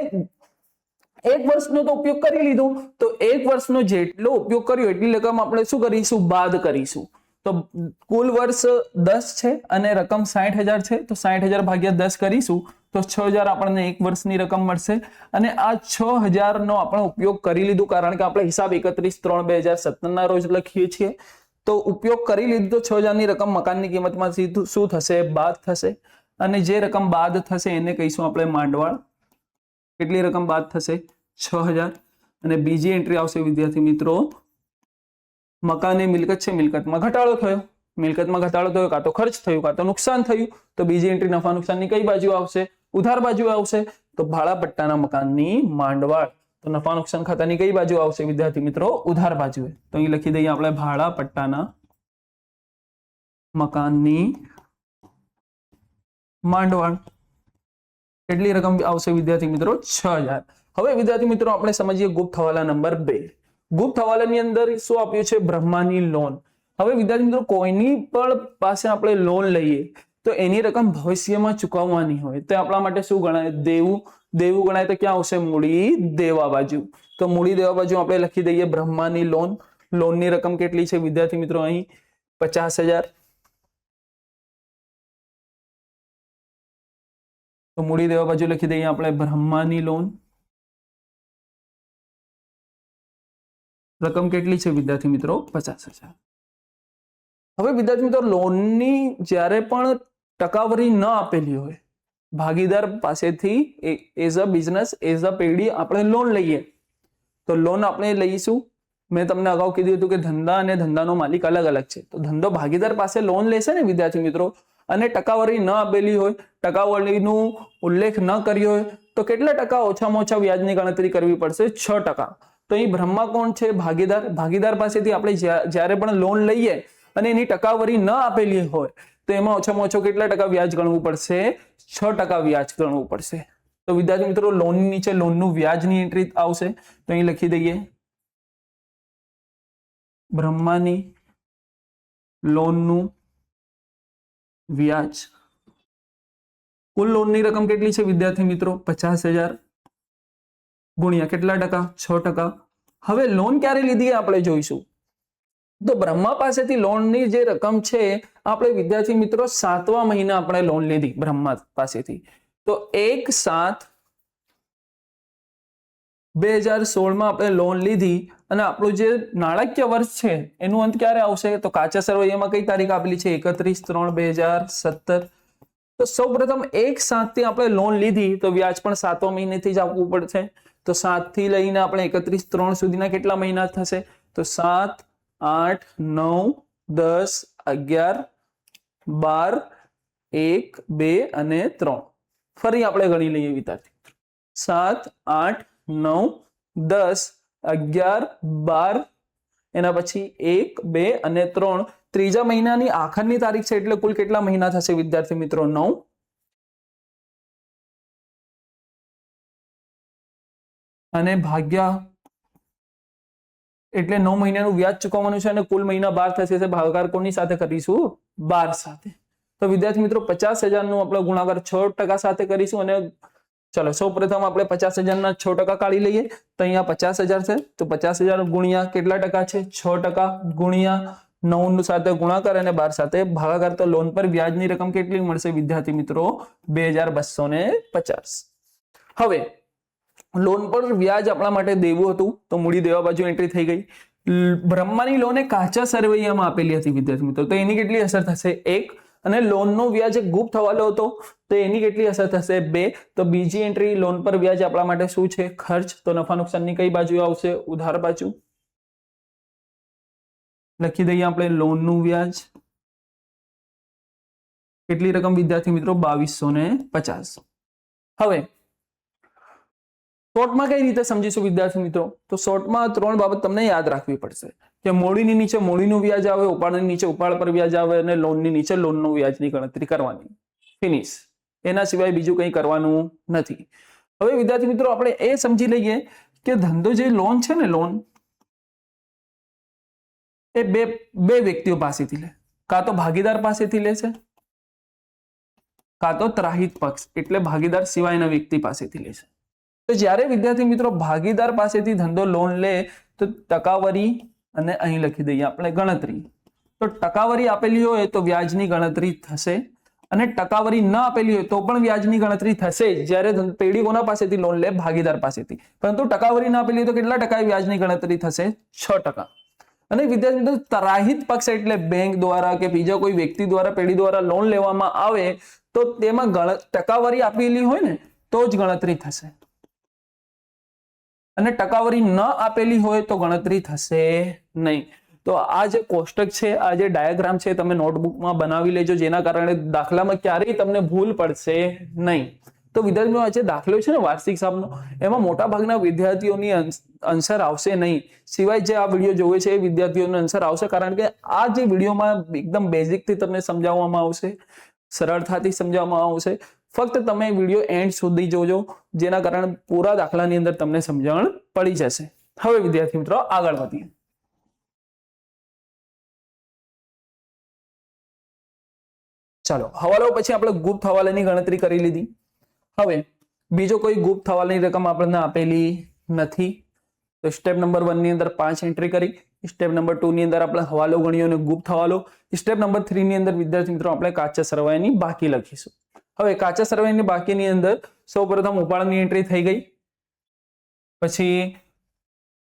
1 વર્ષનો તો ઉપયોગ કરી લીધો. તો 1 વર્ષનો જેટલો ઉપયોગ કર્યો એટલી રકમ આપણે શું કરીશું? બાદ કરીશું. તો કુલ વર્ષ 10 છે અને રકમ 60000 છે. તો 60000 ભાગ્યા 10 કરીશું તો 6000 આપણને 1 વર્ષની રકમ મળશે. અને આ 6000 નો આપણે ઉપયોગ કરી લીધું, કારણ કે આપણે હિસાબ 31/3/2017 ના રોજ લખીએ છીએ. તો ઉપયોગ કરી લીધું તો 6000 ની રકમ મકાનની કિંમતમાં શું થશે? બાદ થશે. અને જે રકમ બાદ થશે એને કહીશું આપણે માંડવાળ. કેટલી રકમ બાદ થશે? 6000. અને બીજી એન્ટ્રી આવશે વિદ્યાર્થી મિત્રો મકાનની મિલકત છે, મિલકતમાં ઘટાડો થયો. મિલકતમાં ઘટાડો થયો, કાં તો ખર્ચ થયું કાં તો નુકસાન થયું. તો બીજી એન્ટ્રી નફા નુકસાનની કઈ બાજુ આવશે? ઉધાર બાજુ આવશે. તો ભાડા પટ્ટાના મકાનની માંડવાળ. તો નફા નુકસાન ખાતાની કઈ બાજુ આવશે વિદ્યાર્થી મિત્રો? ઉધાર બાજુએ. તો અહીં લખી દઈએ આપણે ભાડા પટ્ટાના મકાનની માંડવાળ. કેટલી રકમ આવશે વિદ્યાર્થી મિત્રો? 6000. હવે વિદ્યાર્થી મિત્રો આપણે સમજીએ ગુપ્ત હવાલા નંબર 2. ગુપ્ત હવાલાની અંદર શું આપ્યું છે? બ્રહ્માની લોન. હવે વિદ્યાર્થી મિત્રો કોઈની પણ પાસે આપણે લોન લઈએ તો એની રકમ ભવિષ્યમાં ચૂકવવાની હોય તો આપણા માટે શું ગણાય? દેવું. દેવું ગણાય તો ક્યાં આવશે? મૂડી દેવા બાજુ. તો મૂડી દેવા બાજુ આપણે લખી દઈએ બ્રહ્માની લોન. લોનની રકમ કેટલી છે વિદ્યાર્થી મિત્રો? અહીં 50000. તો મૂડી દેવા બાજુ લખી દઈએ આપણે બ્રહ્માની લોન. રકમ કેટલી છે વિદ્યાર્થી મિત્રો? 50000. હવે વિદ્યાર્થી મિત્રો લોનની જ્યારે પણ ટકાવારી ન આપેલી હોય ભાગીદાર પાસેથી as a business as a પેઢી આપણે લોન લઈએ તો લોન આપણે લઈશું. મેં તમને અગાઉ કીધું હતું કે ધંધા અને ધંધાનો માલિક અલગ અલગ છે. તો ધંધો ભાગીદાર પાસે લોન લેશે ને વિદ્યાર્થી મિત્રો, અને ટકાવારી ન આપેલી હોય, ટકાવારીનું ઉલ્લેખ ન કર્યો હોય તો કેટલા ટકા ઓછામાં ઓછા વ્યાજની ગણતરી કરવી પડશે? 6%. તો અહીં બ્રહ્મા કોણ છે? ભાગીદાર. ભાગીદાર પાસેથી આપણે જ્યારે પણ લોન લઈએ અને એની ટકાવારી ન આપેલી હોય તો એમાં ઓછામાં ઓછો કેટલા ટકા વ્યાજ ગણવું પડશે? 6% વ્યાજ ગણવું પડશે. તો વિદ્યાર્થી મિત્રો લોનની નીચે લોનનું વ્યાજની એન્ટ્રી આવશે. તો અહીં લખી દઈએ બ્રહ્માની લોનનું વ્યાજ. કુલ લોનની રકમ કેટલી છે વિદ્યાર્થી મિત્રો? 50,000 ગુણ્યા કેટલા ટકા? 6%. હવે લોન ક્યારે લીધી આપણે જોઈશું. તો બ્રહ્મા પાસેથી લોનની જે રકમ છે આપણે વિદ્યાર્થી મિત્રો 7મા મહિના આપણે લોન લીધી બ્રહ્મા પાસેથી. તો 1/7/2016 આપણે લોન લીધી અને આપણું જે નાણાકીય વર્ષ છે એનું અંત ક્યારે આવશે? તો કાચા સરવૈયામાં કઈ તારીખ આપેલી છે? 31/3/2017. તો સૌપ્રથમ 1/7 થી આપણે લોન લીધી તો વ્યાજ પણ 7મા મહિનેથી જ આપવું પડશે. તો 7 થી લઈને આપણે 31/3 સુધીના કેટલા મહિના થશે? તો 7, 8, 9, 10, 11, 12, 1, 2 અને 3. ફરી આપણે ગણી લઈએ વિદ્યાર્થી. 7, 8, 9, 10, 11, 12, એના પછી 1, 2 અને 3. ત્રીજા મહિનાની આખરની તારીખ છે એટલે કુલ કેટલા મહિના થશે વિદ્યાર્થી મિત્રો? 9. અને ભાગ્યા એટલે 9 મહિનાનું વ્યાજ ચૂકવવાનું છે અને કુલ મહિના 12 થશે. ભાગાકાર કોની સાથે કરીશું? 12 સાથે. તો વિદ્યાર્થી મિત્રો 50,000 નું આપણે ગુણાકાર 6% સાથે કરીશું. અને ચલો સૌપ્રથમ આપણે 50,000 ના 6% કાઢી લઈએ. તો અહીંયા 50,000 છે તો 50,000 ગુણ્યા કેટલા ટકા છે? 6% ગુણ્યા 9 સાથે ગુણાકાર અને 12 સાથે ભાગાકાર. તો લોન પર વ્યાજની રકમ કેટલી મળશે વિદ્યાર્થી મિત્રો? 2,250. હવે લોન પર વ્યાજ આપણા માટે દેવું હતું તો મૂડી દેવા બાજુ એન્ટ્રી થઈ ગઈ. બ્રહ્માની લોન એ કાચા સરવૈયામાં આપેલી હતી વિદ્યાર્થી મિત્રો, તો એની કેટલી અસર થશે? 1. અને લોનનો વ્યાજ એક ગુપ્ત હવાલો હતો તો એની કેટલી અસર થશે? 2. તો બીજી એન્ટ્રી લોન પર વ્યાજ આપણા માટે શું છે? ખર્ચ. તો નફા નુકસાનની કઈ બાજુ આવશે? ઉધાર બાજુ. લખી દઈએ આપણે લોનનું વ્યાજ. કેટલી રકમ વિદ્યાર્થી મિત્રો? 2,250. હવે શોર્ટમાં કઈ રીતે સમજીશું વિદ્યાર્થી મિત્રો? તો શોર્ટમાં 3 બાબત તમને યાદ રાખવી પડશે કે મોડીની નીચે મોડીનું વ્યાજ આવે, ઉપાડની નીચે ઉપાડ પર વ્યાજ આવે અને લોનની નીચે લોનનું વ્યાજની ગણતરી કરવાની. ફિનિશ. એના સિવાય બીજું કંઈ કરવાનું નથી. હવે વિદ્યાર્થી મિત્રો આપણે એ સમજી લઈએ કે ધંધો જે લોન છે ને, લોન એ બે વ્યક્તિઓ પાસેથી લે. કાં તો ભાગીદાર પાસેથી લે છે, કાં તો ત્રાહિત પક્ષ એટલે ભાગીદાર સિવાયના વ્યક્તિ પાસેથી લે છે. તો જ્યારે વિદ્યાર્થી મિત્રો ભાગીદાર પાસેથી ધંધો લોન લે તો ટકાવારી અને અહીં લખી દઈએ આપણે ગણતરી. તો ટકાવારી આપેલી હોય તો વ્યાજની ગણતરી થશે અને ટકાવારી ન આપેલી હોય તો પણ વ્યાજની ગણતરી થશે જ્યારે પેઢી કોના પાસેથી લોન લે? ભાગીદાર પાસેથી. પરંતુ ટકાવારી ન આપેલી હોય તો કેટલા ટકા વ્યાજની ગણતરી થશે? 6%. અને વિદ્યાર્થી મિત્રો ત્રાહિત પક્ષ એટલે બેંક દ્વારા કે બીજા કોઈ વ્યક્તિ દ્વારા પેઢી દ્વારા લોન લેવામાં આવે તો તેમાં ટકાવારી આપેલી હોય ને તો જ ગણતરી થશે અને ટકાવારી ન આપેલી હોય તો ગણતરી થશે નહીં. તો આ જે કોષ્ટક છે, આ જે ડાયાગ્રામ છે તમે નોટબુકમાં બનાવી લેજો, જેના કારણે દાખલામાં ક્યારેય તમને ભૂલ પડશે નહીં. તો વિદ્યાર્થીઓ આ જે દાખલો છે ને વાર્ષિક હિસાબનો, એમાં મોટા ભાગના વિદ્યાર્થીઓની આન્સર આવશે નહીં. સિવાય જે આ વિડીયો જોવે છે એ વિદ્યાર્થીઓનો આન્સર આવશે, કારણ કે આ જે વિડીયોમાં એકદમ બેઝિકથી તમને સમજાવવામાં આવશે, સરળતાથી સમજાવવામાં આવશે. ફક્ત તમે વિડીયો એન્ડ સુધી જોજો, જેના કારણે પૂરા દાખલાની અંદર તમને સમજણ પડી જશે. હવે વિદ્યાર્થી મિત્રો આગળ વધીએ. ચાલો, હવાલો પછી આપણે ગુપ્ત હવાલાની ગણતરી કરી લીધી. હવે બીજો કોઈ ગુપ્ત હવાલાની રકમ આપણને આપેલી નથી. તો સ્ટેપ નંબર 1 ની અંદર 5 એન્ટ્રી કરી. સ્ટેપ નંબર 2 ની અંદર આપણે હવાલો ગણ્યો અને ગુપ્ત હવાલો. સ્ટેપ નંબર 3 ની અંદર વિદ્યાર્થી મિત્રો આપણે કાચા સરવાયાની બાકી લખીશું. હવે કાચા સરવાયાની બાકીની અંદર સૌપ્રથમ ઉપાડની એન્ટ્રી થઈ ગઈ, પછી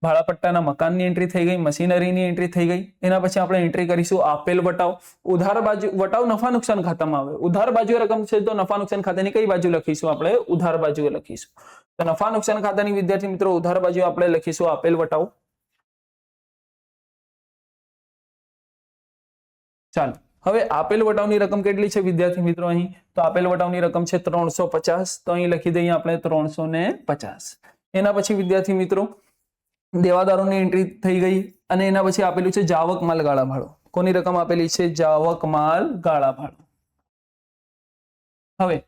ભાડાપટ્ટાના મકાનની એન્ટ્રી થઈ ગઈ, મશીનરીની એન્ટ્રી થઈ ગઈ. એના પછી આપણે એન્ટ્રી કરીશું આપેલ વટાવ. ઉધાર બાજુ વટાવ નફા નુકસાન ખાતામાં આવે. ઉધાર બાજુએ રકમ છે તો નફા નુકસાન ખાતાની કઈ બાજુ લખીશું? આપણે ઉધાર બાજુએ લખીશું. તો નફા નુકસાન ખાતાની વિદ્યાર્થી મિત્રો ઉધાર બાજુ આપણે લખીશું આપેલ વટાવ. ચાલો હવે આપેલ વટાવની રકમ કેટલી છે વિદ્યાર્થી મિત્રો? અહીં તો આપેલ વટાવની રકમ છે 350. તો અહીં લખી દઈએ આપણે 350. એના પછી વિદ્યાર્થી મિત્રો દેવાદારોની એન્ટ્રી થઈ ગઈ અને એના પછી આપેલું છે જાવક માલ ગાળા ભાડું. કોની રકમ આપેલી છે? જાવક માલ ગાળા ભાડું. હવે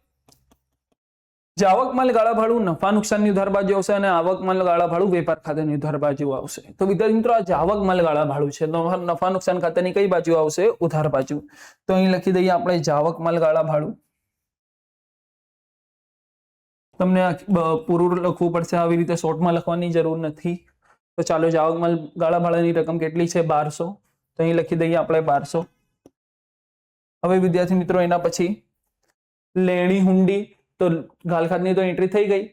જાવક માલ ગાળા ભાડું નફા નુકસાનની ઉધાર બાજુ આવશે અને આવક માલ ગાળા ભાડું વેપાર ખાતાની ઉધાર બાજુ આવશે. તો વિદ્યાર્થી મિત્રો આ જાવક માલ ગાળા ભાડું છે તો નફા નુકસાન ખાતાની કઈ બાજુ આવશે? ઉધાર બાજુ. તો અહીં લખી દઈએ આપણે જાવક માલ ગાળા ભાડું. તમને પૂરું લખવું પડશે, આવી રીતે શોર્ટમાં લખવાની જરૂર નથી. તો ચાલો જાવક માલ ગાળા ભાડાની રકમ કેટલી છે? 1200. તો અહીં લખી દઈએ આપણે 1200. હવે વિદ્યાર્થી મિત્રો એના પછી લેણી હુંડી. તો ગાલખાતની તો એન્ટ્રી થઈ ગઈ.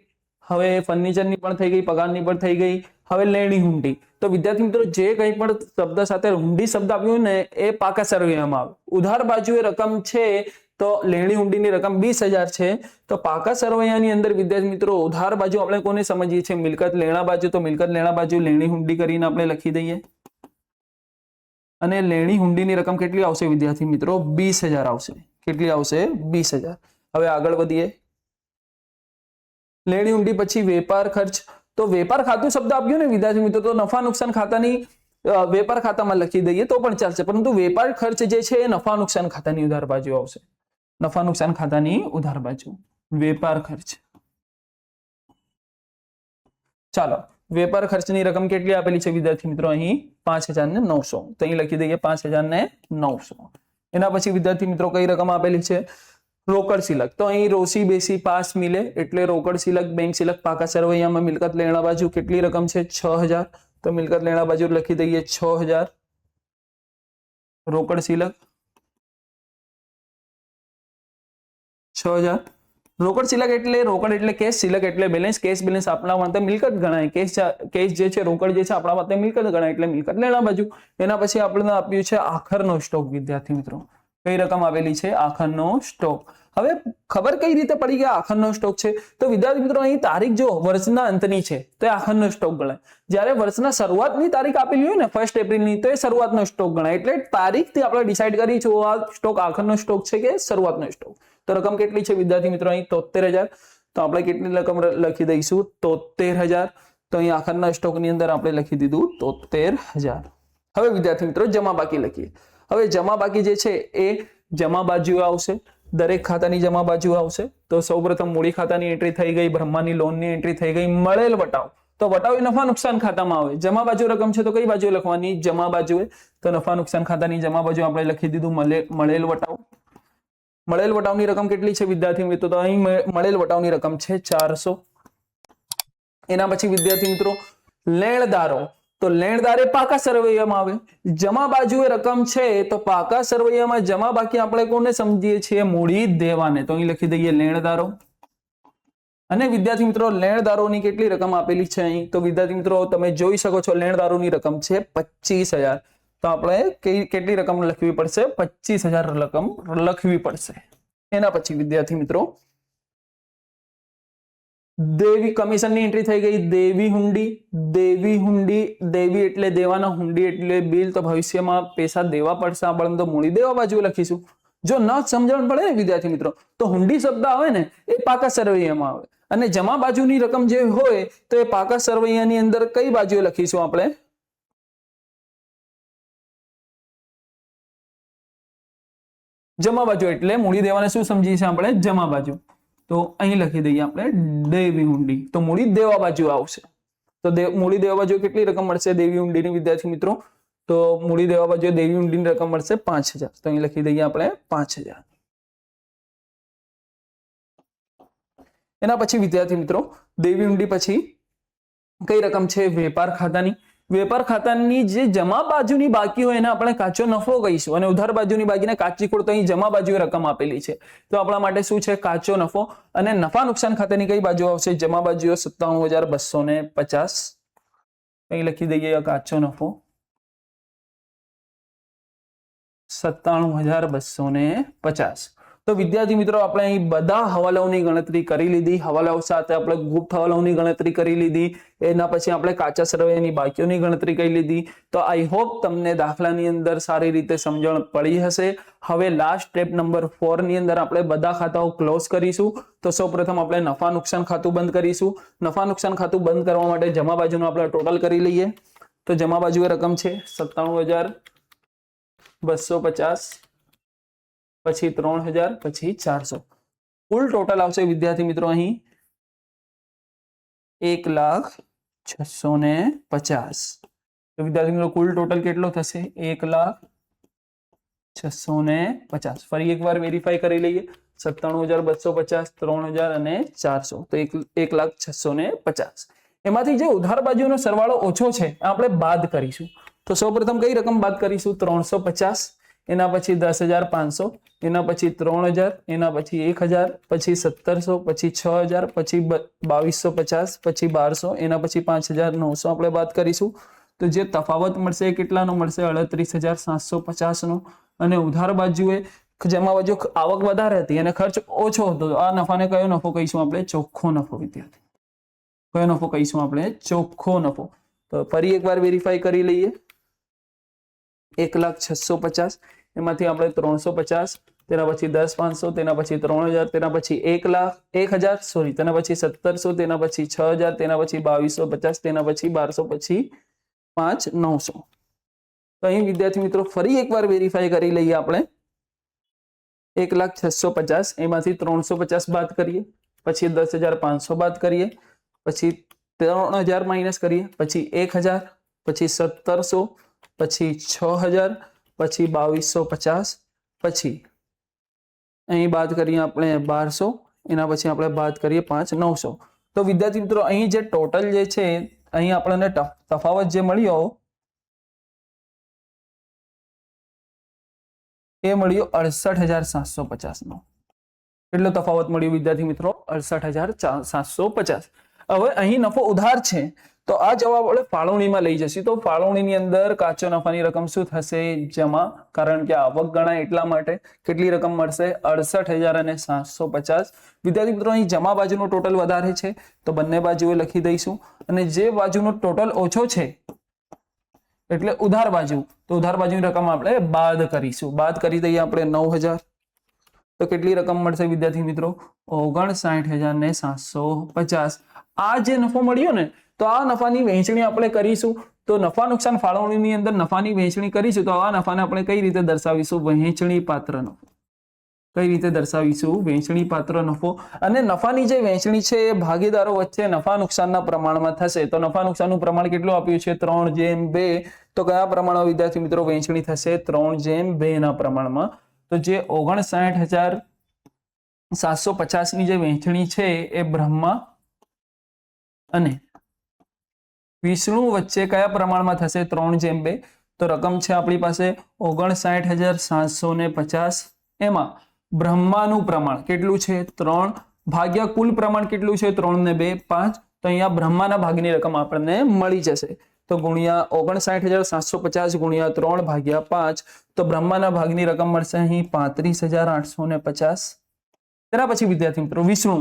હવે ફર્નિચરની પણ થઈ ગઈ, પગારની પણ થઈ ગઈ. હવે લેણી હુંડી. તો વિદ્યાર્થી મિત્રો જે કંઈ પણ શબ્દ સાથે હુંડી શબ્દ આપ્યો ને એ પાકા સરવૈયામાં આવે. ઉધાર બાજુએ રકમ છે તો લેણી હુંડીની રકમ 20,000 છે. તો પાકા સરવૈયાની અંદર વિદ્યાર્થી મિત્રો ઉધાર બાજુ આપણે કોને સમજીએ છીએ? મિલકત લેણા બાજુ. તો મિલકત લેણા બાજુ લેણી હુંડી કરીને આપણે લખી દઈએ અને લેણી હુંડીની રકમ કેટલી આવશે વિદ્યાર્થી મિત્રો? 20,000 આવશે. કેટલી આવશે? 20,000. હવે આગળ વધીએ. લેણી હુંડી પછી વેપાર ખર્ચ. તો વેપાર ખાતું શબ્દ આપ્યો ને વિદ્યાર્થી મિત્રો તો નફા નુકસાન ખાતાની વેપાર ખાતામાં લખી દઈએ તો પણ ચાલશે, પરંતુ વેપાર ખર્ચ જે છે એ નફા નુકસાન ખાતાની ઉધાર બાજુ આવશે. નફા નુકસાન ખાતાની ઉધાર બાજુ વેપાર ખર્ચ. ચાલો વેપાર ખર્ચની રકમ કેટલી આપેલી છે વિદ્યાર્થી મિત્રો? અહીં 5,900. તો અહીં લખી દઈએ 5,900. એના પછી વિદ્યાર્થી મિત્રો કઈ રકમ આપેલી છે? રોકડ સિલક. તો અહીં રોસી બેસી પાસ મિલે એટલે રોકડ સિલક, બેંક સિલક, પાકા સરવૈયામાં મિલકત લેણા બાજુ કેટલી રકમ છે? 6,000. તો મિલકત લેણા બાજુ લખી દઈએ 6,000. રોકડ સિલક 6,000. રોકડ સિલક એટલે રોકડ એટલે કેશ, સિલક એટલે બેલેન્સ. કેશ બેલેન્સ આપણા માટે મિલકત ગણાય. કેશ જે છે રોકડ જે છે આપણા માટે મિલકત ગણાય એટલે મિલકત લેણા બાજુ. એના પછી આપણે આપ્યું છે આખરનો સ્ટોક. વિદ્યાર્થી મિત્રો કઈ રકમ આવેલી છે? આખરનો સ્ટોક. હવે ખબર કઈ રીતે પડી કે આખરનો સ્ટોક છે? તો વિદ્યાર્થી મિત્રો અહીં તારીખ જો વર્ષના અંતની છે તો એ આખરનો સ્ટોક ગણાય. જ્યારે વર્ષના શરૂઆતની તારીખ આપેલી હોય ને 1 એપ્રિલની તો એ શરૂઆતનો સ્ટોક ગણાય. એટલે તારીખથી આપણે ડિસાઈડ કરી છે આ સ્ટોક આખરનો સ્ટોક છે કે શરૂઆતનો સ્ટોક. તો રકમ કેટલી છે વિદ્યાર્થી મિત્રો? અહીં 73,000. તો આપણે કેટલી રકમ લખી દઈશું? 73,000. તો અહીં આખરના સ્ટોકની અંદર આપણે લખી દીધું 73,000. હવે વિદ્યાર્થી મિત્રો જમા બાકી લખીએ. હવે જમા બાકી જે છે એ જમા બાજુ આવશે. દરેક ખાતાની જમા બાજુ આવશે. તો સૌપ્રથમ મૂડી ખાતાની એન્ટ્રી થઈ ગઈ, બ્રહ્માની લોનની એન્ટ્રી થઈ ગઈ. મળેલ વટાવ. તો વટાવ એ નફા નુકસાન ખાતામાં આવે. જમા બાજુ રકમ છે તો કઈ બાજુ લખવાની? જમા બાજુએ. તો નફા નુકસાન ખાતાની જમા બાજુ આપણે લખી દીધું મળેલ વટાવ. મળેલ વટાવની રકમ કેટલી છે વિદ્યાર્થી મિત્રો? તો અહીં મળેલ વટાવની રકમ છે 400. એના પછી વિદ્યાર્થી મિત્રો લેણદારો. તો લેણદાર એ પાકા સરવૈયામાં આવે. જમા બાજુએ રકમ છે તો પાકા સરવૈયામાં જમા બાકી આપણે કોને સમજીએ છીએ? મૂડી દેવાને. તો અહીં લખી દઈએ લેણદારો. અને વિદ્યાર્થી મિત્રો લેણદારોની કેટલી રકમ આપેલી છે અહીં? તો વિદ્યાર્થી મિત્રો તમે જોઈ શકો છો લેણદારોની રકમ છે 25,000. તો આપણે કેટલી રકમ લખવી પડશે? 25,000 રકમ લખવી પડશે. એના પછી વિદ્યાર્થી મિત્રો દેવી કમિશનની એન્ટ્રી થઈ ગઈ. દેવી હુંડી. દેવી હુંડી, દેવી એટલે દેવાના, હુંડી એટલે બિલ. તો ભવિષ્યમાં પૈસા દેવા પડશે આપણને તો મૂડી દેવા બાજુ લખીશું. જો ન સમજણ પડે ને વિદ્યાર્થી મિત્રો તો હુંડી શબ્દ આવે ને એ પાકા સરવૈયામાં આવે અને જમા બાજુની રકમ જે હોય તો એ પાકા સરવૈયાની અંદર કઈ બાજુએ લખીશું આપણે? જમા બાજુ. એટલે મૂડી દેવાને શું સમજીએ છીએ આપણે? જમા બાજુ. તો અહીં લખી દઈએ આપણે દેવી હુંડી. તો મૂડી દેવા બાજુ આવશે. તો મૂડી દેવા બાજુ કેટલી રકમ મળશે દેવી હુંડીની વિદ્યાર્થી મિત્રો? તો મૂડી દેવા બાજુ દેવી હુંડીની રકમ મળશે 5,000. તો અહીં લખી દઈએ આપણે 5,000. એના પછી વિદ્યાર્થી મિત્રો દેવી હુંડી પછી કઈ રકમ છે? વેપાર ખાતાની. વેપાર ખાતાની જે જમા બાજુની બાકી હોય એને આપણે કાચો નફો કહીશું અને ઉધાર બાજુની બાકીને કાચી ખોટ. તો અહીં જમા બાજુએ રકમ આપેલી છે તો આપણા માટે શું છે? કાચો નફો. અને નફા નુકસાન ખાતાની કઈ બાજુ આવશે? જમા બાજુ 57,250. અહીં લખી દઈએ કાચો નફો 97,250. તો વિદ્યાર્થી મિત્રો આપણે અહીં બધા હવાલાઓની ગણતરી કરી લીધી. હવાલાઓ સાથે આપણે ગુપ્ત હવાલાઓની ગણતરી કરી લીધી. એના પછી આપણે કાચા સરવૈયાની બાકીઓની ગણતરી કરી લીધી. તો આઈ હોપ તમને દાખલાની અંદર સારી રીતે સમજણ પડી હશે. હવે લાસ્ટ સ્ટેપ નંબર 4 ની અંદર આપણે બધા ખાતાઓ ક્લોઝ કરીશું. તો સૌપ્રથમ આપણે નફા નુકસાન ખાતું બંધ કરીશું. નફા નુકસાન ખાતું બંધ કરવા માટે જમા બાજુનું આપણે ટોટલ કરી લઈએ. તો જમા બાજુએ રકમ છે 97,250, પછી 3,000, પછી 400. કુલ ટોટલ આવશે વિદ્યાર્થી મિત્રો અહીં 1,06,50. તો વિદ્યાર્થી મિત્રો કુલ ટોટલ કેટલો થશે? 1,06,50. ફરી એકવાર વેરીફાઈ કરી લઈએ. 97,250, 3,000 અને 400. તો 1,06,50. એમાંથી જે ઉધાર બાજુનો સરવાળો ઓછો છે આપણે બાદ કરીશું. તો સૌપ્રથમ કઈ રકમ બાદ કરીશું? 350, એના પછી 10,500, એના પછી 3,000, એના પછી 1,000, પછી 1,700, પછી 6,000, પછી 2,250, પછી 1,200, એના પછી 5,900 આપણે બાદ કરીશું. તો જે તફાવત મળશે એ કેટલાનો મળશે? 38,750 નો. અને ઉધાર બાજુએ જેમાં બાજુ આવક વધારે હતી અને ખર્ચ ઓછો હતો, આ નફાને કયો નફો કહીશું આપણે? ચોખ્ખો નફો. વિદ્યાર્થી કયો નફો કહીશું આપણે? ચોખ્ખો નફો. તો ફરી એકવાર વેરીફાઈ કરી લઈએ. 1,06,50, એમાંથી આપણે 350, તેના પછી 10,500, તેના પછી 3,000, તેના પછી 1,000, સોરી, તેના પછી 1,700, તેના પછી 6,000, તેના પછી 2,250, તેના પછી 1,200, પછી 5,900. તો અહીં વિદ્યાર્થી મિત્રો ફરી એકવાર વેરીફાઈ કરી લઈએ આપણે. 1,06,50, એમાંથી 350 બાદ કરીએ, પછી 10,500 બાદ કરીએ, પછી 3,000 માઇનસ કરીએ, પછી 1,000, પછી 1,700, પછી 6,000, પછી 2,250, પછી અહીં બાદ કરીએ આપણે 1,200, એના પછી આપણે બાદ કરીએ 5,900. તો વિદ્યાર્થી મિત્રો અહીં જે ટોટલ જે છે અહીં આપણને તફાવત જે મળ્યો એ મળ્યો 68,750 નો. કેટલો તફાવત મળ્યો વિદ્યાર્થી મિત્રો? 68,750. હવે અહીં નફો ઉધાર છે તો આ જવાબ આપણે ફાળવણીમાં લઈ જશે. તો ફાળવણીની અંદર કાચો નફાની રકમ શું થશે? જમા. કારણ કે આવક ગણાય એટલા માટે. કેટલી રકમ મળશે? 68,750. વિદ્યાર્થી મિત્રો અહીં જમા બાજુનો ટોટલ વધારે છે તો બંને બાજુએ લખી દઈશું. અને જે બાજુનો ટોટલ ઓછો છે એટલે ઉધાર બાજુ, તો ઉધાર બાજુની રકમ આપણે બાદ કરીશું. બાદ કરી દઈએ આપણે 9,000. તો કેટલી રકમ મળશે વિદ્યાર્થી મિત્રો? 59,750. આ જે નફો મળ્યો ને તો આ નફાની વહેંચણી આપણે કરીશું. તો નફા નુકસાન ફાળવણીની અંદર નફાની વહેંચણી કરીશું તો આ નફાને આપણે કઈ રીતે દર્શાવીશું? વહેંચણી પાત્ર નફો. કઈ રીતે દર્શાવીશું? વહેંચણી પાત્ર નફો. અને નફાની જે વહેંચણી છે એ ભાગીદારો વચ્ચે નફા નુકસાનના પ્રમાણમાં થશે. તો નફા નુકસાનનું પ્રમાણ કેટલું આપ્યું છે? 3:2. તો કયા પ્રમાણમાં વિદ્યાર્થી મિત્રો વહેંચણી થશે? 3:2 ના પ્રમાણમાં. તો જે 59,750 ની જે વહેંચણી છે એ બ્રહ્મા અને વિષ્ણુ વચ્ચે કયા પ્રમાણમાં થશે? 3:2. તો રકમ છે આપણી પાસે 59,750. એમાં બ્રહ્માનું પ્રમાણ કેટલું છે? 3 ભાગ્યા કુલ પ્રમાણ કેટલું છે? 3 ને 2 5. તો અહીંયા બ્રહ્માના ભાગની રકમ આપણને મળી જશે. તો ગુણ્યા 59,750 ગુણ્યા 3 ભાગ્યા 5. તો બ્રહ્માના ભાગની રકમ મળશે અહીં 35,850. તેના પછી વિદ્યાર્થી મિત્રો વિષ્ણુ.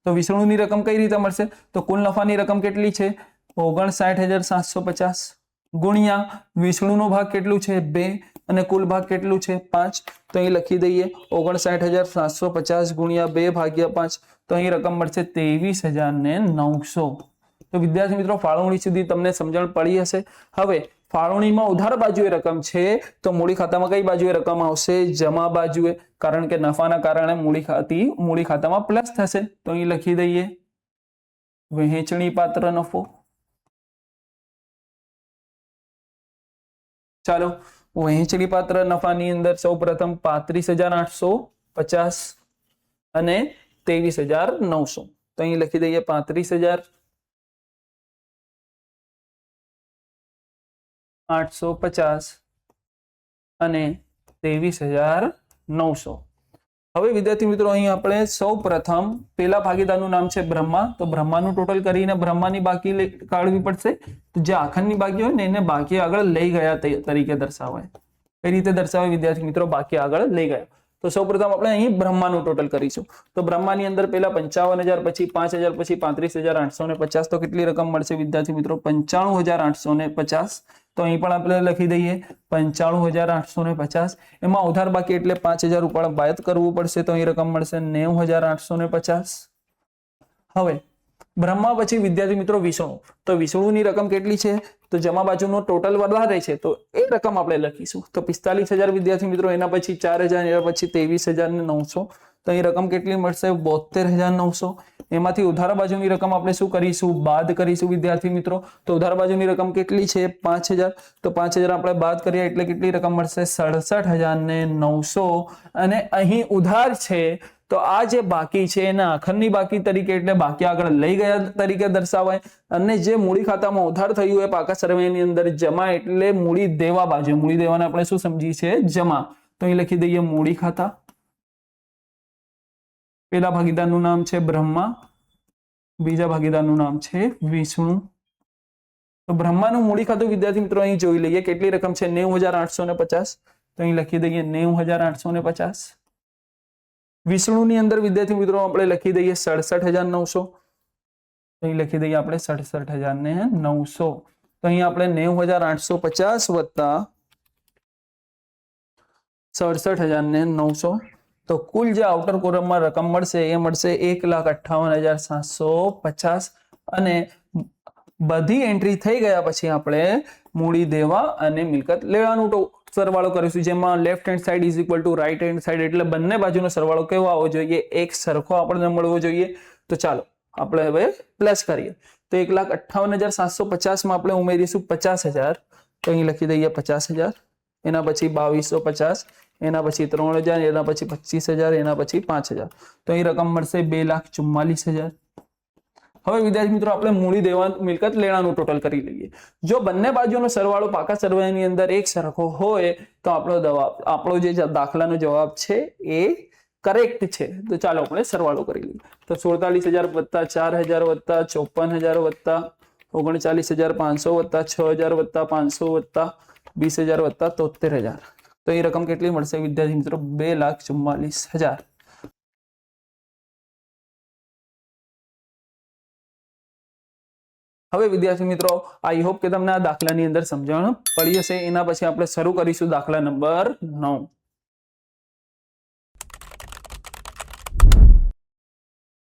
તો વિષ્ણુની રકમ કઈ રીતે મળશે? તો કુલ નફાની રકમ કેટલી છે? 59,750 ગુણ્યા વિષ્ણુનો ભાગ કેટલું છે? 2 અને કુલ ભાગ કેટલું છે? 5. તો અહીં લખી દઈએ 59,750 ગુણ્યા 2 ભાગ્યા 5. તો અહીં રકમ મળશે 23,900. તો વિદ્યાર્થી મિત્રો ફાળવણી સુધી તમને સમજણ પડી હશે. હવે ફાળવણીમાં ઉધાર બાજુએ રકમ છે તો મૂડી ખાતામાં કઈ બાજુએ રકમ આવશે? જમા બાજુએ. કારણ કે નફાના કારણે મૂડી ખાતામાં પ્લસ થશે. તો અહીં લખી દઈએ વહેંચણી પાત્ર નફો. ચાલો વહેંચણી પાત્ર નફાની અંદર સૌપ્રથમ 35,850 અને 23,900. તો અહીં લખી દઈએ 35,850 અને 23,900. હવે વિદ્યાર્થી મિત્રો અહીં આપણે સૌ પ્રથમ પેલા ભાગીદારનું નામ છે બ્રહ્મા, તો બ્રહ્માનું ટોટલ કરીને બ્રહ્માની બાકી કાઢવી પડશે. તો જે આખંડની બાકી હોય ને એને બાકી આગળ લઈ ગયા તરીકે દર્શાવાય. કઈ રીતે દર્શાવે વિદ્યાર્થી મિત્રો? બાકી આગળ લઈ ગયા. તો સૌપ્રથમ આપણે અહીં બ્રહ્માનું ટોટલ કરીશું. તો બ્રહ્માની અંદર પહેલા 55,000, પછી 5,000, પછી 35,850. તો કેટલી રકમ મળશે વિદ્યાર્થી મિત્રો? 95,850. તો અહીં પણ આપણે લખી દઈએ 95,850. એમાં ઉધાર બાકી એટલે 5,000 ઉપર બાદ કરવું પડશે. તો અહીં રકમ મળશે 90,850. હવે બ્રહ્મા પછી વિદ્યાર્થી મિત્રો વિષ્ણુ. તો વિષ્ણુની રકમ કેટલી છે? તો જમા બાજુનો ટોટલ વધારે છે તો એ રકમ આપણે લખીશું. તો 45,000 વિદ્યાર્થી મિત્રો, એના પછી 4,000, એના પછી 23,900. તો અહીં રકમ કેટલી મળશે? 72,900. એમાંથી ઉધાર બાજુની રકમ આપણે શું કરીશું? બાદ કરીશું વિદ્યાર્થી મિત્રો. તો ઉધાર બાજુની રકમ કેટલી છે? 5,000. તો 5,000 આપણે બાદ કરીએ એટલે કેટલી રકમ મળશે? 67,900. અને અહીં ઉધાર છે તો આ જે બાકી છે એના આખંડની બાકી તરીકે એટલે બાકી આગળ લઈ ગયા તરીકે દર્શાવાય. અને જે મૂડી ખાતામાં ઉધાર થયું એ પાકા સરવૈયાની અંદર જમા એટલે મૂડી દેવા બાજુ. મૂડી દેવાને આપણે શું સમજીએ છીએ? જમા. તો અહીં લખી દઈએ મૂડી ખાતા. પેલા ભાગીદારનું નામ છે બ્રહ્મા, બીજા ભાગીદારનું નામ છે વિષ્ણુ. તો બ્રહ્માનું મૂડી ખાતું વિદ્યાર્થી મિત્રો અહીં જોઈ લઈએ કેટલી રકમ છે? 90,850. તો અહીં લખી દઈએ 90,850. વિષ્ણુની અંદર વિદ્યાર્થી મિત્રો આપણે લખી દઈએ 67,900. અહીં લખી દઈએ આપણે 67,900. તો અહીં આપણે 90,850 વત્તા 67,900. તો કુલ જે આઉટર કોલમમાં રકમ મળશે એ મળશે 1,58,750. અને બધી એન્ટ્રી થઈ ગયા પછી આપણે મૂડી દેવા અને મિલકત લેવાનું સરવાળો કરીશું, જેમાં left hand side is equal to right hand side. એટલે બંને બાજુનો સરવાળો કેવો આવવો જોઈએ? એક સરખો આપણને મળવો જોઈએ. તો ચાલો આપણે હવે પ્લસ કરીએ. તો 1,58,750 માં આપણે ઉમેરીશું 50,000. તો અહીં લખી દઈએ 50,000. એના પછી 2,250, એના પછી 3,000, એના પછી 25,000, એના પછી 5,000. તો અહીં રકમ મળશે 2,44,000. હવે વિદ્યાર્થી મિત્રો આપણે મૂડી દેવા મિલકત લેણાનું ટોટલ કરી લઈએ. જો બંને બાજુનો સરવાળો પાકા સરવાળાની અંદર એક સરખો હોય તો આપણો જે દાખલાનો જવાબ છે એ કરેક્ટ છે. તો ચાલો આપણે સરવાળો કરી લઈએ. તો 47,000 વત્તા 4,000 વત્તા 54,000 વત્તા 39,500 વત્તા 6,000 વત્તા 500 વત્તા 20,000 વત્તા 73,000. તો એ રકમ કેટલી મળશે વિદ્યાર્થી મિત્રો? 2,44,000. હવે વિદ્યાર્થી મિત્રો આઈ હોપ કે તમને આ દાખલાની અંદર સમજણ પડી હશે. એના પછી આપણે શરૂ કરીશું દાખલા નંબર 9.